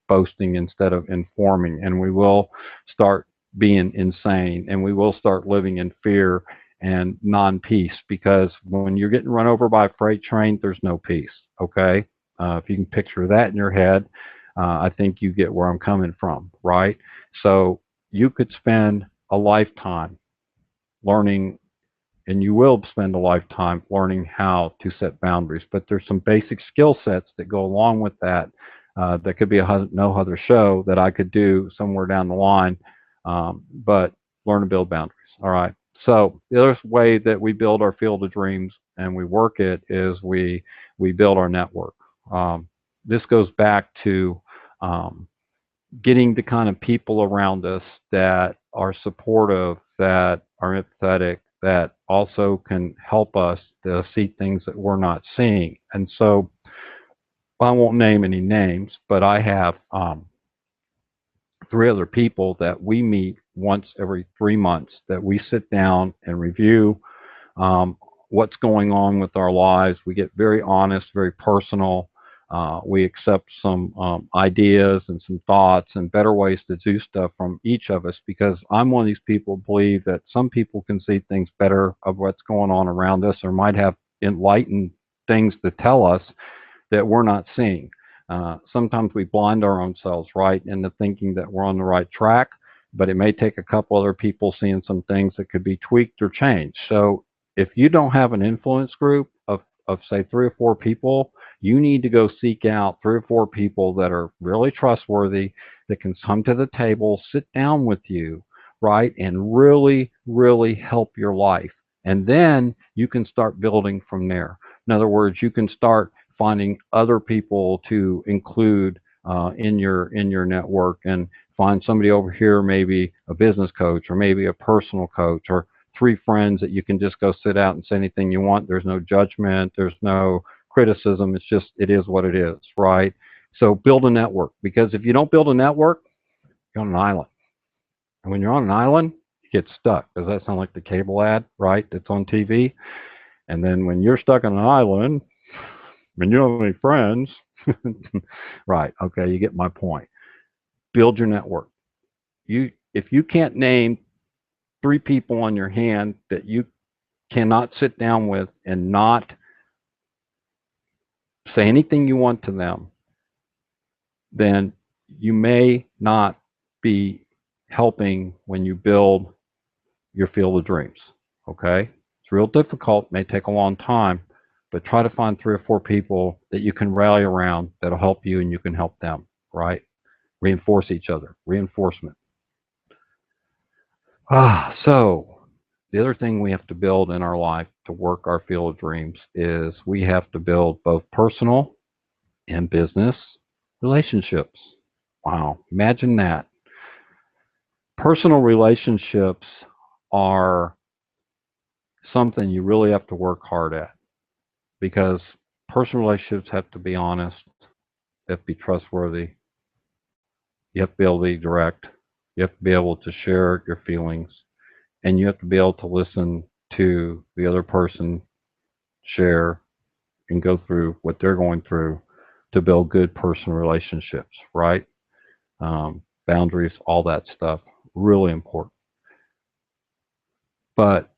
boasting instead of informing, and we will start being insane, and we will start living in fear and non-peace, because when you're getting run over by a freight train, there's no peace, okay? If you can picture that in your head, I think you get where I'm coming from, right? So you could spend a lifetime learning, and you will spend a lifetime learning how to set boundaries. But there's some basic skill sets that go along with that. That could be a no other show that I could do somewhere down the line. But learn to build boundaries. All right. So the other way that we build our field of dreams and we work it is we build our network. This goes back to getting the kind of people around us that are supportive, that are empathetic, that also can help us to see things that we're not seeing. And so I won't name any names, but I have three other people that we meet once every 3 months that we sit down and review um, what's going on with our lives. We get very honest, very personal. We accept some ideas and some thoughts and better ways to do stuff from each of us, because I'm one of these people who believe that some people can see things better of what's going on around us, or might have enlightened things to tell us that we're not seeing. Sometimes we blind our own selves, right, into thinking that we're on the right track, but it may take a couple other people seeing some things that could be tweaked or changed. So if you don't have an influence group of say 3 or 4 people, you need to go seek out 3 or 4 people that are really trustworthy, that can come to the table, sit down with you, right, and really, really help your life. And then you can start building from there. In other words, you can start finding other people to include in your network, and find somebody over here, maybe a business coach or maybe a personal coach, or 3 friends that you can just go sit out and say anything you want. There's no judgment. There's no criticism. It's just, it is what it is, right? So build a network, because if you don't build a network, you're on an island. And when you're on an island, you get stuck. Does that sound like the cable ad, right? That's on TV. And then when you're stuck on an island, when you don't have any friends, right? Okay, you get my point. Build your network. If you can't name 3 people on your hand that you cannot sit down with and not say anything you want to them, then you may not be helping when you build your field of dreams. Okay? It's real difficult, may take a long time, but try to find 3 or 4 people that you can rally around that'll help you and you can help them, right? Reinforce each other. Reinforcement. So the other thing we have to build in our life to work our field of dreams is we have to build both personal and business relationships. Wow, imagine that. Personal relationships are something you really have to work hard at, because personal relationships have to be honest, they have to be trustworthy, you have to be able to be direct, you have to be able to share your feelings, and you have to be able to listen to the other person share and go through what they're going through to build good personal relationships, right? Boundaries, all that stuff, really important. But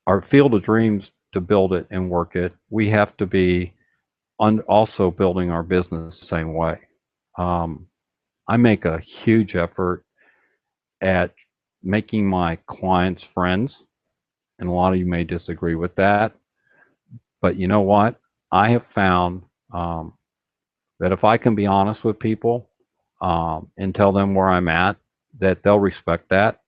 our field of dreams, to build it and work it, we have to be also building our business the same way. Um, I make a huge effort at making my clients friends, and a lot of you may disagree with that. But you know what? I have found um, that if I can be honest with people and tell them where I'm at, that they'll respect that.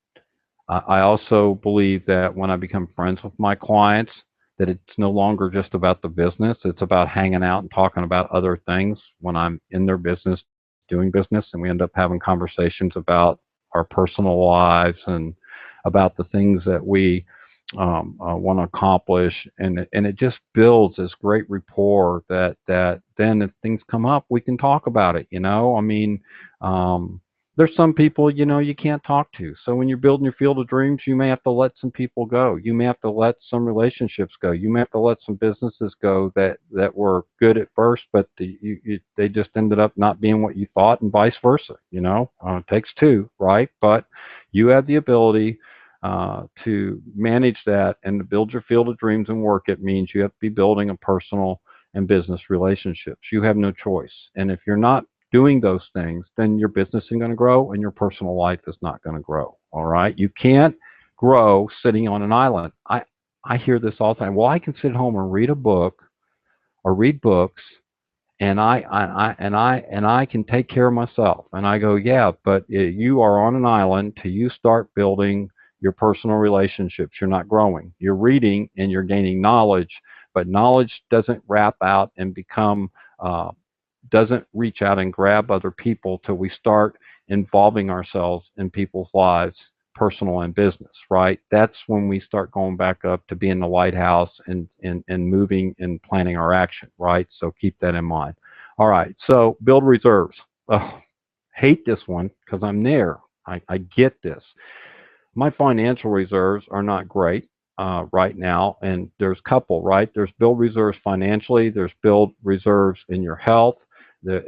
I also believe that when I become friends with my clients, that it's no longer just about the business. It's about hanging out and talking about other things when I'm in their business, doing business, and we end up having conversations about our personal lives and about the things that we want to accomplish, and it just builds this great rapport that then if things come up, we can talk about it. I mean, um, there's some people you can't talk to. So when you're building your field of dreams, you may have to let some people go. You may have to let some relationships go. You may have to let some businesses go that were good at first, but they just ended up not being what you thought, and vice versa. It takes two, right? But you have the ability to manage that, and to build your field of dreams and work it means you have to be building a personal and business relationships. You have no choice. And if you're not doing those things, then your business isn't going to grow and your personal life is not going to grow. All right. You can't grow sitting on an island. I hear this all the time. Well, I can sit home and read a book or read books and I can take care of myself. And I go, yeah, but you are on an island till you start building your personal relationships. You're not growing. You're reading and you're gaining knowledge, but knowledge doesn't wrap out and become doesn't reach out and grab other people till we start involving ourselves in people's lives, personal and business, right? That's when we start going back up to being the lighthouse and moving and planning our action, right? So keep that in mind. All right, so build reserves. Oh, hate this one because I'm there. I get this. My financial reserves are not great right now, and there's a couple, right? There's build reserves financially, there's build reserves in your health,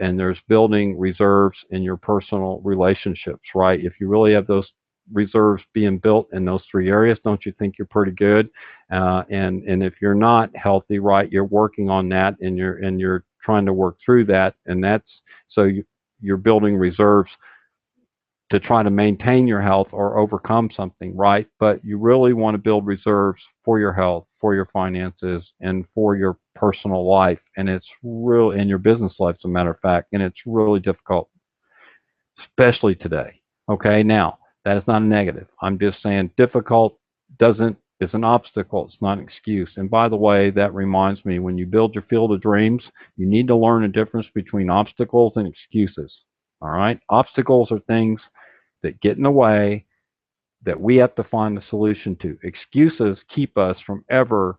and there's building reserves in your personal relationships, right? If you really have those reserves being built in those three areas, don't you think you're pretty good? And if you're not healthy, right, you're working on that, and you're trying to work through that, and that's so you're building reserves to try to maintain your health or overcome something, right? But you really want to build reserves for your health, for your finances, and for your personal life. And it's real in your business life, as a matter of fact, and it's really difficult, especially today. Okay, now that is not a negative. I'm just saying difficult doesn't is an obstacle. It's not an excuse. And by the way, that reminds me, when you build your field of dreams, you need to learn the difference between obstacles and excuses. All right, obstacles are things that get in the way that we have to find a solution to. Excuses keep us from ever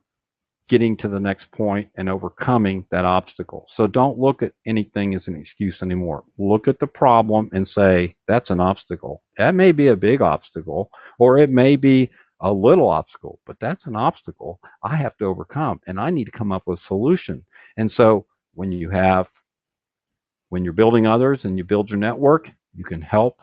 getting to the next point and overcoming that obstacle. So don't look at anything as an excuse anymore. Look at the problem and say, that's an obstacle. That may be a big obstacle, or it may be a little obstacle, but that's an obstacle I have to overcome, and I need to come up with a solution. And so when you're building others and you build your network, you can help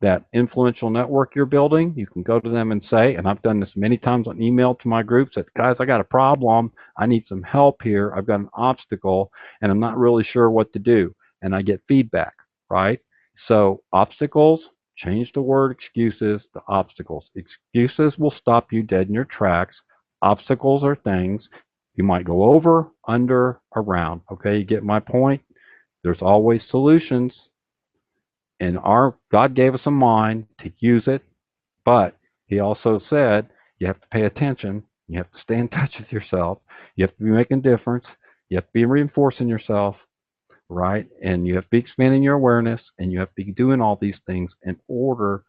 that influential network you're building. You can go to them and say, and I've done this many times on email to my groups, that guys, I got a problem. I need some help here. I've got an obstacle and I'm not really sure what to do. And I get feedback, right? So obstacles, change the word excuses to obstacles. Excuses will stop you dead in your tracks. Obstacles are things you might go over, under, around. Okay, you get my point? There's always solutions. And our God gave us a mind to use it, but he also said you have to pay attention, you have to stay in touch with yourself, you have to be making a difference, you have to be reinforcing yourself, right? And you have to be expanding your awareness, and you have to be doing all these things in order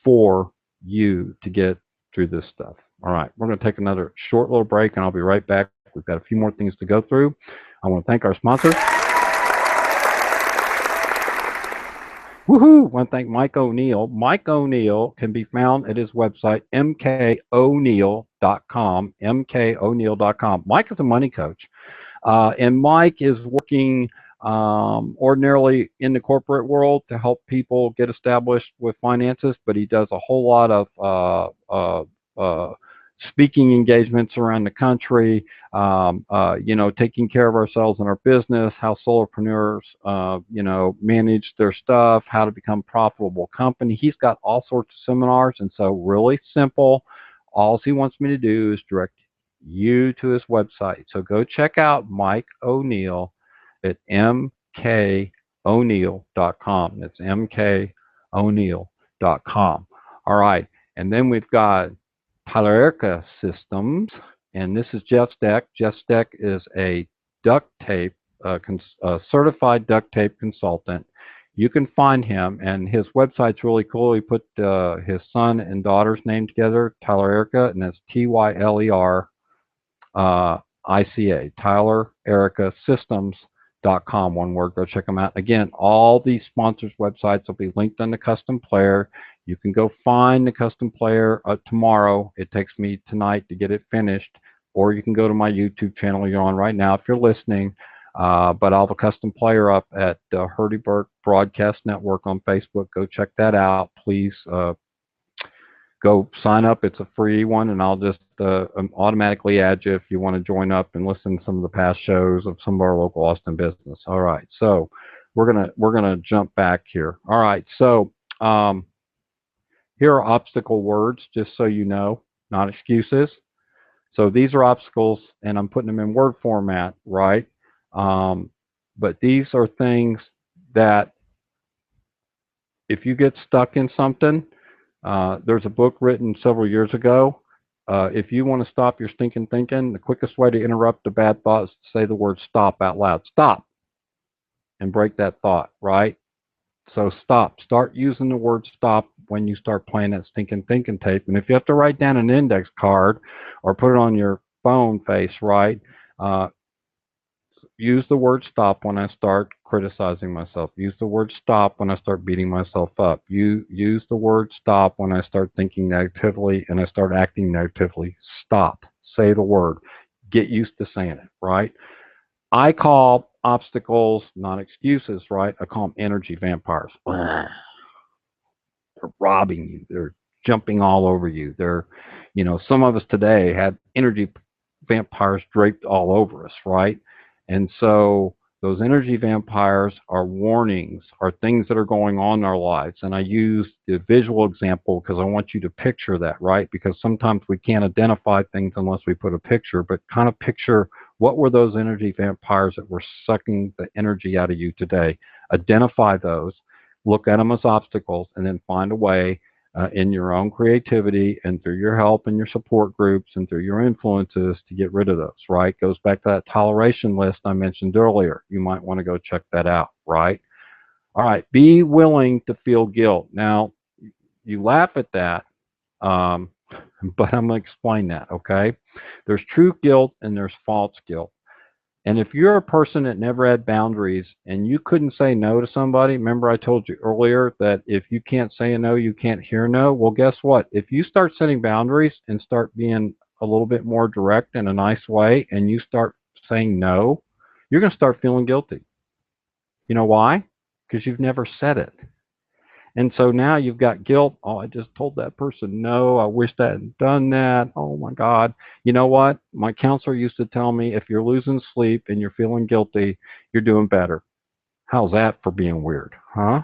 for you to get through this stuff. All right, we're going to take another short little break, and I'll be right back. We've got a few more things to go through. I want to thank our sponsors. Woohoo! I want to thank Mike O'Neill. Mike O'Neill can be found at his website, mkoneal.com, mkoneal.com. Mike is a money coach, and Mike is working ordinarily in the corporate world to help people get established with finances, but he does a whole lot of speaking engagements around the country, taking care of ourselves and our business, how solopreneurs, manage their stuff, how to become a profitable company. He's got all sorts of seminars, and so really simple. All he wants me to do is direct you to his website. So go check out Mike O'Neill at mkoneal.com. That's mkoneal.com. All right, and then we've got Tylerica Systems, and this is Jeff Steck. Jeff Steck is a duct tape, certified duct tape consultant. You can find him, and his website's really cool. He put his son and daughter's name together, Tylerica, and that's Tyler ICA, TylerEricaSystems.com, one word. Go check them out. Again, all these sponsors' websites will be linked on the Custom Player. You can go find the Custom Player tomorrow. It takes me tonight to get it finished, or you can go to my YouTube channel you're on right now if you're listening. But I'll have a Custom Player up at Hurdy Burke Broadcast Network on Facebook. Go check that out. Please go sign up. It's a free one, and I'll just automatically add you if you want to join up and listen to some of the past shows of some of our local Austin business. All right, so we're gonna jump back here. All right. So here are obstacle words, just so you know, not excuses. So these are obstacles, and I'm putting them in word format, right? Um, but these are things that if you get stuck in something, there's a book written several years ago. If you want to stop your stinking thinking, the quickest way to interrupt the bad thoughts is to say the word stop out loud. Stop, and break that thought, right? So stop. Start using the word stop when you start playing that stinking thinking tape. And if you have to write down an index card or put it on your phone face, right? Uh, use the word stop when I start criticizing myself. Use the word stop when I start beating myself up. You use the word stop when I start thinking negatively and I start acting negatively. Stop. Say the word. Get used to saying it, right? I call obstacles not excuses, right? I call them energy vampires. They're robbing you. They're jumping all over you. Some of us today had energy vampires draped all over us, right? And so those energy vampires are warnings, are things that are going on in our lives. And I use the visual example because I want you to picture that, right? Because sometimes we can't identify things unless we put a picture, but kind of picture what were those energy vampires that were sucking the energy out of you today. Identify those, look at them as obstacles, and then find a way in your own creativity and through your help and your support groups and through your influences to get rid of those, right? Goes back to that toleration list I mentioned earlier. You might want to go check that out, right? All right, be willing to feel guilt. Now, you laugh at that, um, but I'm going to explain that, okay? There's true guilt and there's false guilt. And if you're a person that never had boundaries and you couldn't say no to somebody, remember I told you earlier that if you can't say a no, you can't hear no. Well, guess what? If you start setting boundaries and start being a little bit more direct in a nice way and you start saying no, you're going to start feeling guilty. You know why? Because you've never said it. And so now you've got guilt. Oh, I just told that person no. I wish I hadn't done that. Oh my God. You know what? My counselor used to tell me if you're losing sleep and you're feeling guilty, you're doing better. How's that for being weird? Huh?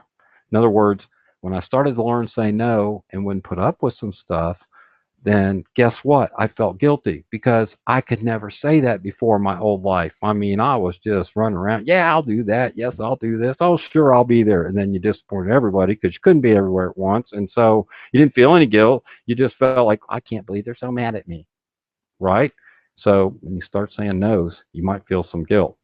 In other words, when I started to learn to say no and wouldn't put up with some stuff, then guess what? I felt guilty because I could never say that before in my old life. I mean, I was just running around. Yeah, I'll do that. Yes, I'll do this. Oh, sure, I'll be there. And then you disappointed everybody because you couldn't be everywhere at once. And so you didn't feel any guilt. You just felt like, I can't believe they're so mad at me. Right? So when you start saying no's, you might feel some guilt.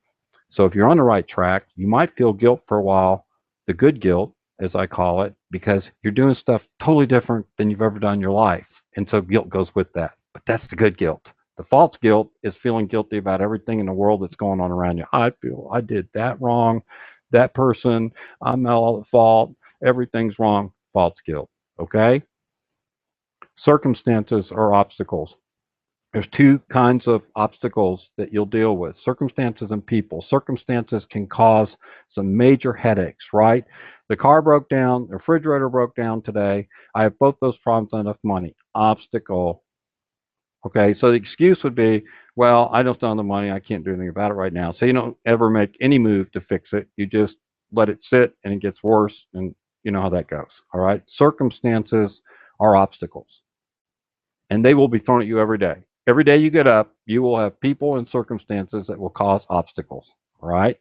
So if you're on the right track, you might feel guilt for a while, the good guilt, as I call it, because you're doing stuff totally different than you've ever done in your life. And so guilt goes with that. But that's the good guilt. The false guilt is feeling guilty about everything in the world that's going on around you. I feel I did that wrong. That person, I'm all at fault. Everything's wrong. False guilt. Okay? Circumstances are obstacles. There's two kinds of obstacles that you'll deal with, circumstances and people. Circumstances can cause some major headaches, right? The car broke down, the refrigerator broke down today. I have both those problems, not enough money. Obstacle. Okay, so the excuse would be, well, I don't have the money. I can't do anything about it right now. So you don't ever make any move to fix it. You just let it sit and it gets worse. And you know how that goes. All right. Circumstances are obstacles and they will be thrown at you every day. Every day you get up, you will have people and circumstances that will cause obstacles. All right.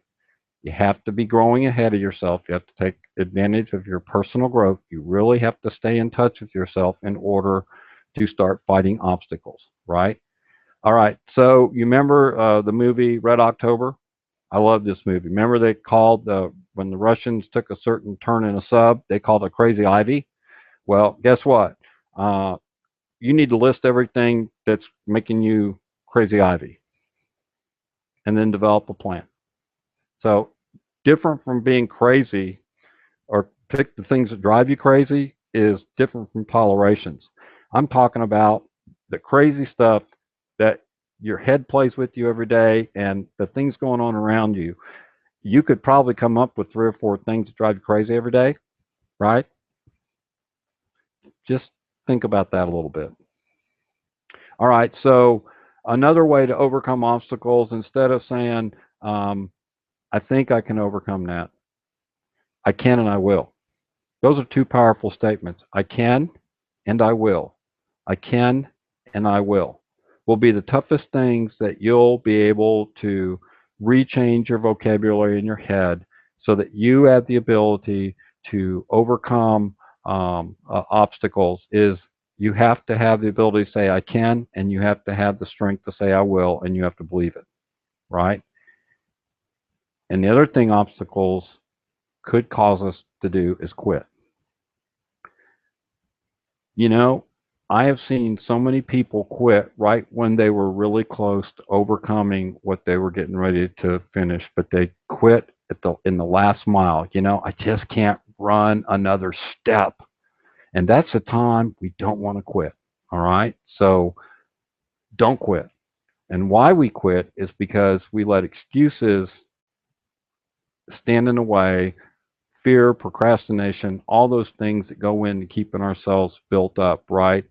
You have to be growing ahead of yourself. You have to take advantage of your personal growth. You really have to stay in touch with yourself in order to start fighting obstacles. Right. All right. So you remember the movie Red October? I love this movie. Remember they called when the Russians took a certain turn in a sub, they called it Crazy Ivy. Well, guess what? Uh, you need to list everything that's making you crazy Ivy and then develop a plan. So different from being crazy or pick the things that drive you crazy is different from tolerations. I'm talking about the crazy stuff that your head plays with you every day and the things going on around you. You could probably come up with 3 or 4 things that drive you crazy every day, right? Just think about that a little bit. All right. So another way to overcome obstacles, instead of saying, I think I can overcome that, I can and I will. Those are two powerful statements. I can and I will. I can and I will be the toughest things that you'll be able to rechange your vocabulary in your head so that you have the ability to overcome obstacles. Is you have to have the ability to say I can, and you have to have the strength to say I will, and you have to believe it, right? And the other thing obstacles could cause us to do is quit. You know, I have seen so many people quit right when they were really close to overcoming what they were getting ready to finish, but they quit in the last mile. You know, I just can't run another step. And that's the time we don't want to quit. All right? So don't quit. And why we quit is because we let excuses stand in the way, fear, procrastination, all those things that go into keeping ourselves built up, right,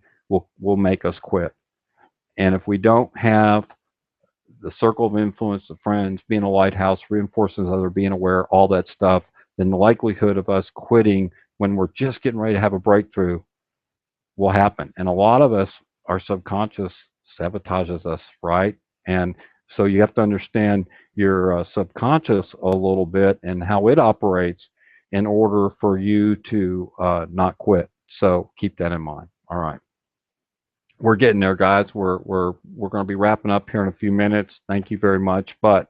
will make us quit. And if we don't have the circle of influence of friends, being a lighthouse, reinforcing other, being aware, all that stuff, then the likelihood of us quitting when we're just getting ready to have a breakthrough will happen. And a lot of us, our subconscious sabotages us, right? And so you have to understand your subconscious a little bit and how it operates in order for you to not quit. So keep that in mind. All right. We're getting there, guys. We're going to be wrapping up here in a few minutes. Thank you very much. But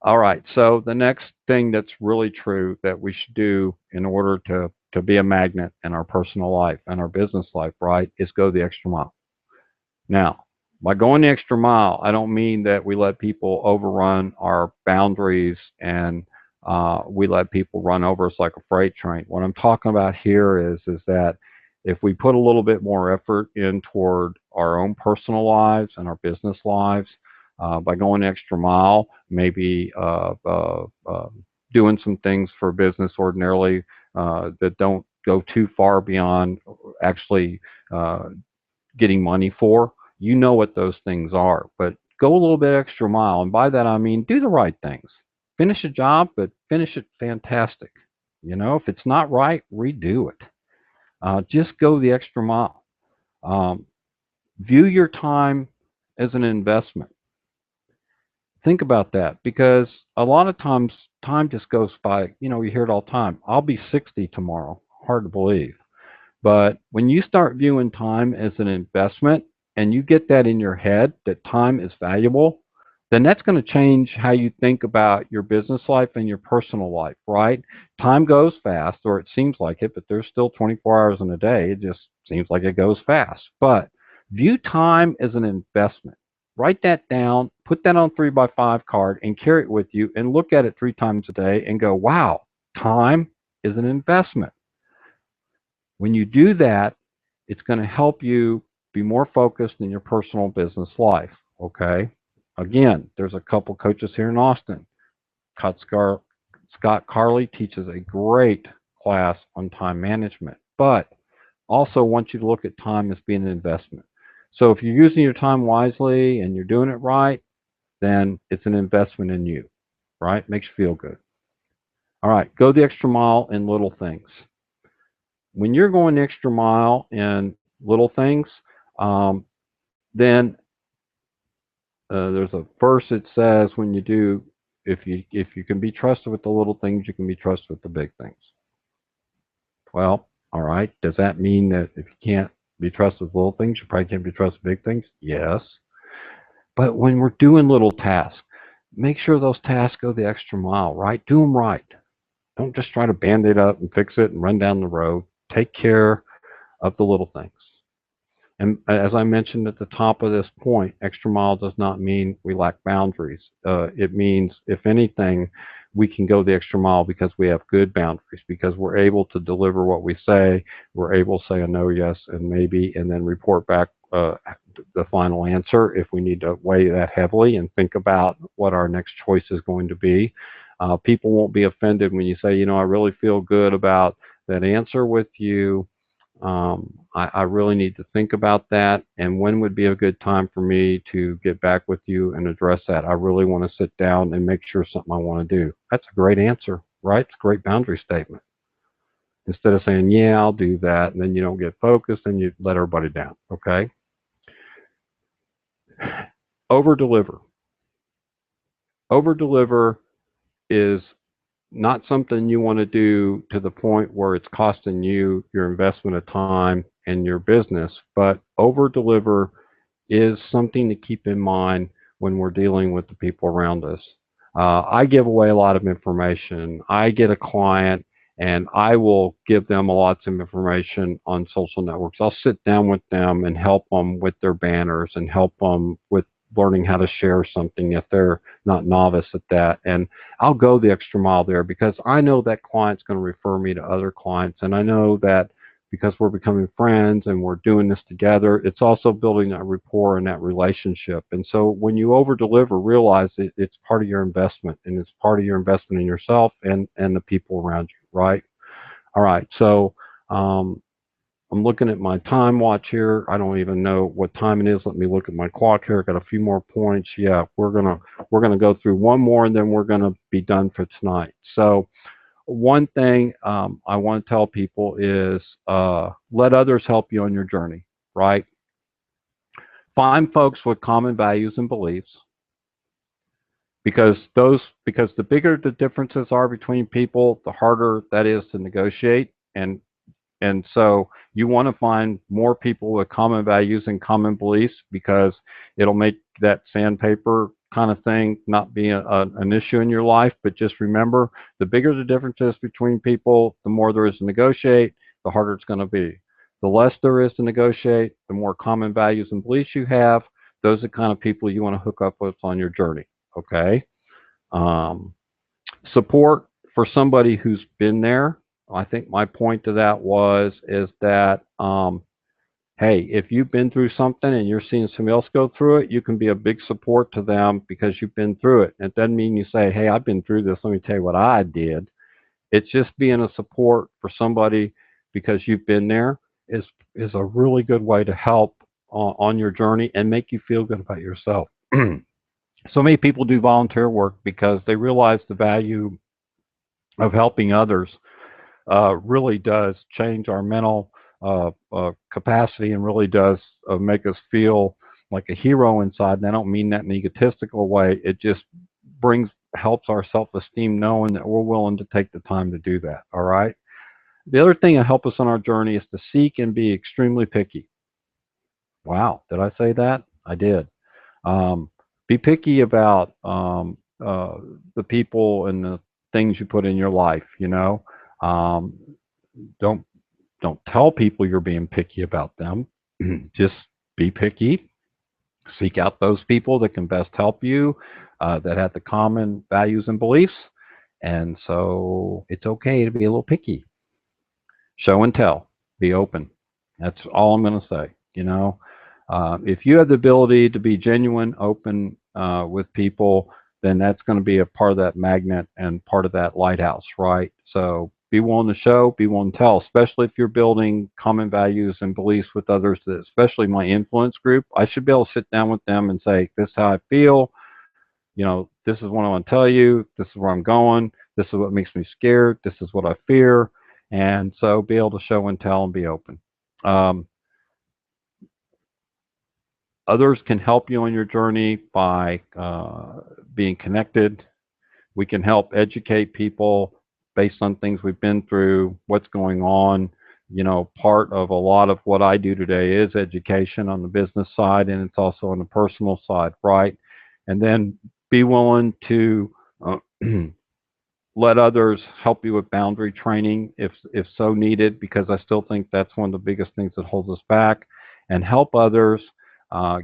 all right. So the next thing that's really true that we should do in order to be a magnet in our personal life and our business life, right, is go the extra mile. Now, by going the extra mile, I don't mean that we let people overrun our boundaries and we let people run over us like a freight train. What I'm talking about here is that if we put a little bit more effort in toward our own personal lives and our business lives, by going the extra mile, maybe doing some things for business ordinarily that don't go too far beyond actually getting money for. You know what those things are, but go a little bit extra mile. And by that, I mean do the right things. Finish a job, but finish it fantastic. You know, if it's not right, redo it. Just go the extra mile. Um, view your time as an investment. Think about that because a lot of times time just goes by. You know, you hear it all the time. I'll be 60 tomorrow. Hard to believe. But when you start viewing time as an investment and you get that in your head that time is valuable, then that's going to change how you think about your business life and your personal life, right? Time goes fast, or it seems like it, but there's still 24 hours in a day. It just seems like it goes fast. But view time as an investment. Write that down, put that on 3x5 card, and carry it with you, and look at it 3 times a day and go, wow, time is an investment. When you do that, it's going to help you be more focused in your personal business life. Okay. Again, there's a couple coaches here in Austin. Scott Carley teaches a great class on time management, but also wants you to look at time as being an investment. So if you're using your time wisely and you're doing it right, then it's an investment in you, right? Makes you feel good. All right. Go the extra mile in little things. When you're going the extra mile in little things, then there's a verse that says when you do, if you can be trusted with the little things, you can be trusted with the big things. Well, all right. Does that mean that if you can't be trusted with little things, you probably can't be trusted with big things? Yes. But when we're doing little tasks, make sure those tasks go the extra mile, right? Do them right. Don't just try to band it up and fix it and run down the road. Take care of the little things. And as I mentioned at the top of this point, extra mile does not mean we lack boundaries. It means, if anything, we can go the extra mile because we have good boundaries, because we're able to deliver what we say. We're able to say a no, yes, and maybe, and then report back the final answer if we need to weigh that heavily and think about what our next choice is going to be. People won't be offended when you say, you know, I really feel good about that answer with you. I really need to think about that, and when would be a good time for me to get back with you and address that? I really want to sit down and make sure something I want to do. That's a great answer. right? It's a great boundary statement. Instead of saying, yeah, I'll do that, and then you don't get focused and you let everybody down, okay? Over deliver. Over deliver is not something you want to do to the point where it's costing you your investment of time and your business, but over deliver is something to keep in mind when we're dealing with the people around us. I give away a lot of information. I get a client and I will give them lots of information on social networks. I'll sit down with them and help them with their banners and help them with learning how to share something if they're not novice at that. And I'll go the extra mile there because I know that client's going to refer me to other clients. And I know that because we're becoming friends and we're doing this together, it's also building that rapport and that relationship. And so when you over deliver, realize it's part of your investment, and it's part of your investment in yourself and the people around you, right? All right. So I'm looking at my time watch here. I don't even know what time it is. Let me look at my clock here. Got a few more points. Yeah, we're gonna go through one more, and then we're gonna be done for tonight. So one thing I want to tell people is let others help you on your journey, right? Find folks with common values and beliefs, because the bigger the differences are between people, the harder that is to negotiate. And so you want to find more people with common values and common beliefs, because it'll make that sandpaper kind of thing not be an issue in your life. But just remember, the bigger the differences between people, the more there is to negotiate, the harder it's going to be. The less there is to negotiate, the more common values and beliefs you have. Those are the kind of people you want to hook up with on your journey. Okay. Um, Support for somebody who's been there. I think my point to that is that hey, if you've been through something and you're seeing somebody else go through it, you can be a big support to them because you've been through it. It doesn't mean you say, hey, I've been through this, let me tell you what I did. It's just being a support for somebody because you've been there is a really good way to help on your journey and make you feel good about yourself. So many people do volunteer work because they realize the value of helping others really does change our mental capacity, and really does make us feel like a hero inside. And I don't mean that in an egotistical way. It just helps our self-esteem knowing that we're willing to take the time to do that. All right. The other thing that helps us on our journey is to seek and be extremely picky. Wow, did I say that? I did. Um, be picky about the people and the things you put in your life. Um, don't don't tell people you're being picky about them. Just be picky. Seek out those people that can best help you, that have the common values and beliefs. And so it's okay to be a little picky. Show and tell. Be open. That's all I'm going to say. If you have the ability to be genuine, open with people, then that's going to be a part of that magnet and part of that lighthouse, right? So be willing to show, be willing to tell, especially if you're building common values and beliefs with others, especially my influence group. I should be able to sit down with them and say, this is how I feel. This is what I want to tell you. This is where I'm going. This is what makes me scared. This is what I fear. And so be able to show and tell and be open. Um, Others can help you on your journey by being connected. We can help educate people based on things we've been through, what's going on. Part of a lot of what I do today is education on the business side, and it's also on the personal side, right? And then be willing to let others help you with boundary training if so needed, because I still think that's one of the biggest things that holds us back. And help others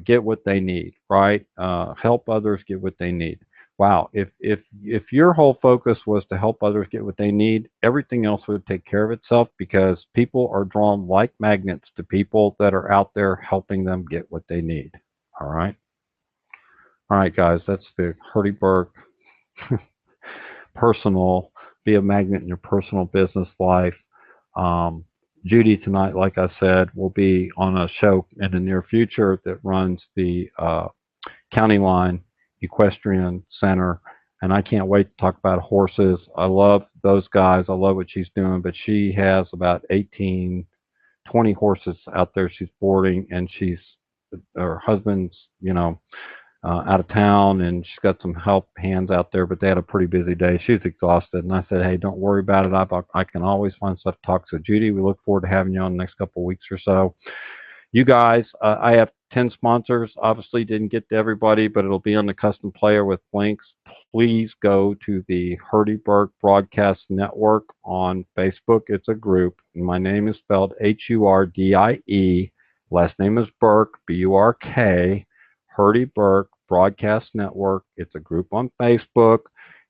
get what they need, right? Help others get what they need. Wow, if your whole focus was to help others get what they need, everything else would take care of itself, because people are drawn like magnets to people that are out there helping them get what they need. All right. All right, guys, that's the Hurdy Burke personal, be a magnet in your personal business life. Um, Judy tonight, like I said, will be on a show in the near future that runs the County Line Equestrian Center and I can't wait to talk about horses. I love those guys. I love what she's doing, but she has about 18, 20 horses out there she's boarding, and her husband's, out of town, and she's got some help hands out there, but they had a pretty busy day. She was exhausted, and I said, hey, don't worry about it. I can always find stuff to talk. So, Judy, we look forward to having you on the next couple of weeks or so. You guys, I have 10 sponsors. Obviously, didn't get to everybody, but it'll be on the custom player with links. Please go to the Hurdy Burke Broadcast Network on Facebook. It's a group. My name is spelled Hurdie. Last name is Burke, Burk. Hurdy Burke Broadcast Network. It's a group on Facebook.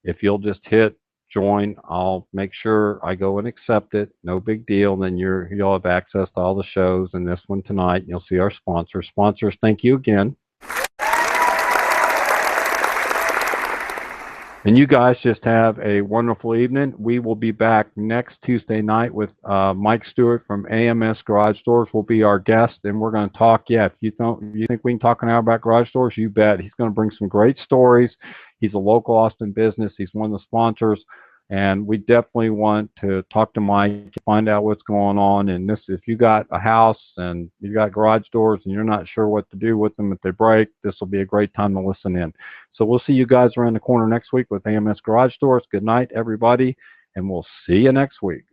If you'll just hit join, I'll make sure I go and accept it. No big deal. Then you'll have access to all the shows and this one tonight. You'll see our sponsors. Sponsors, thank you again. And you guys just have a wonderful evening. We will be back next Tuesday night with Mike Stewart from AMS Garage Doors will be our guest, and we're going to talk. Yeah, if you think we can talk an hour about garage doors, you bet. He's going to bring some great stories. He's a local Austin business. He's one of the sponsors, and we definitely want to talk to Mike, find out what's going on. And if you got a house and you got garage doors and you're not sure what to do with them if they break, this will be a great time to listen in. So we'll see you guys around the corner next week with AMS Garage Doors. Good night, everybody, and we'll see you next week.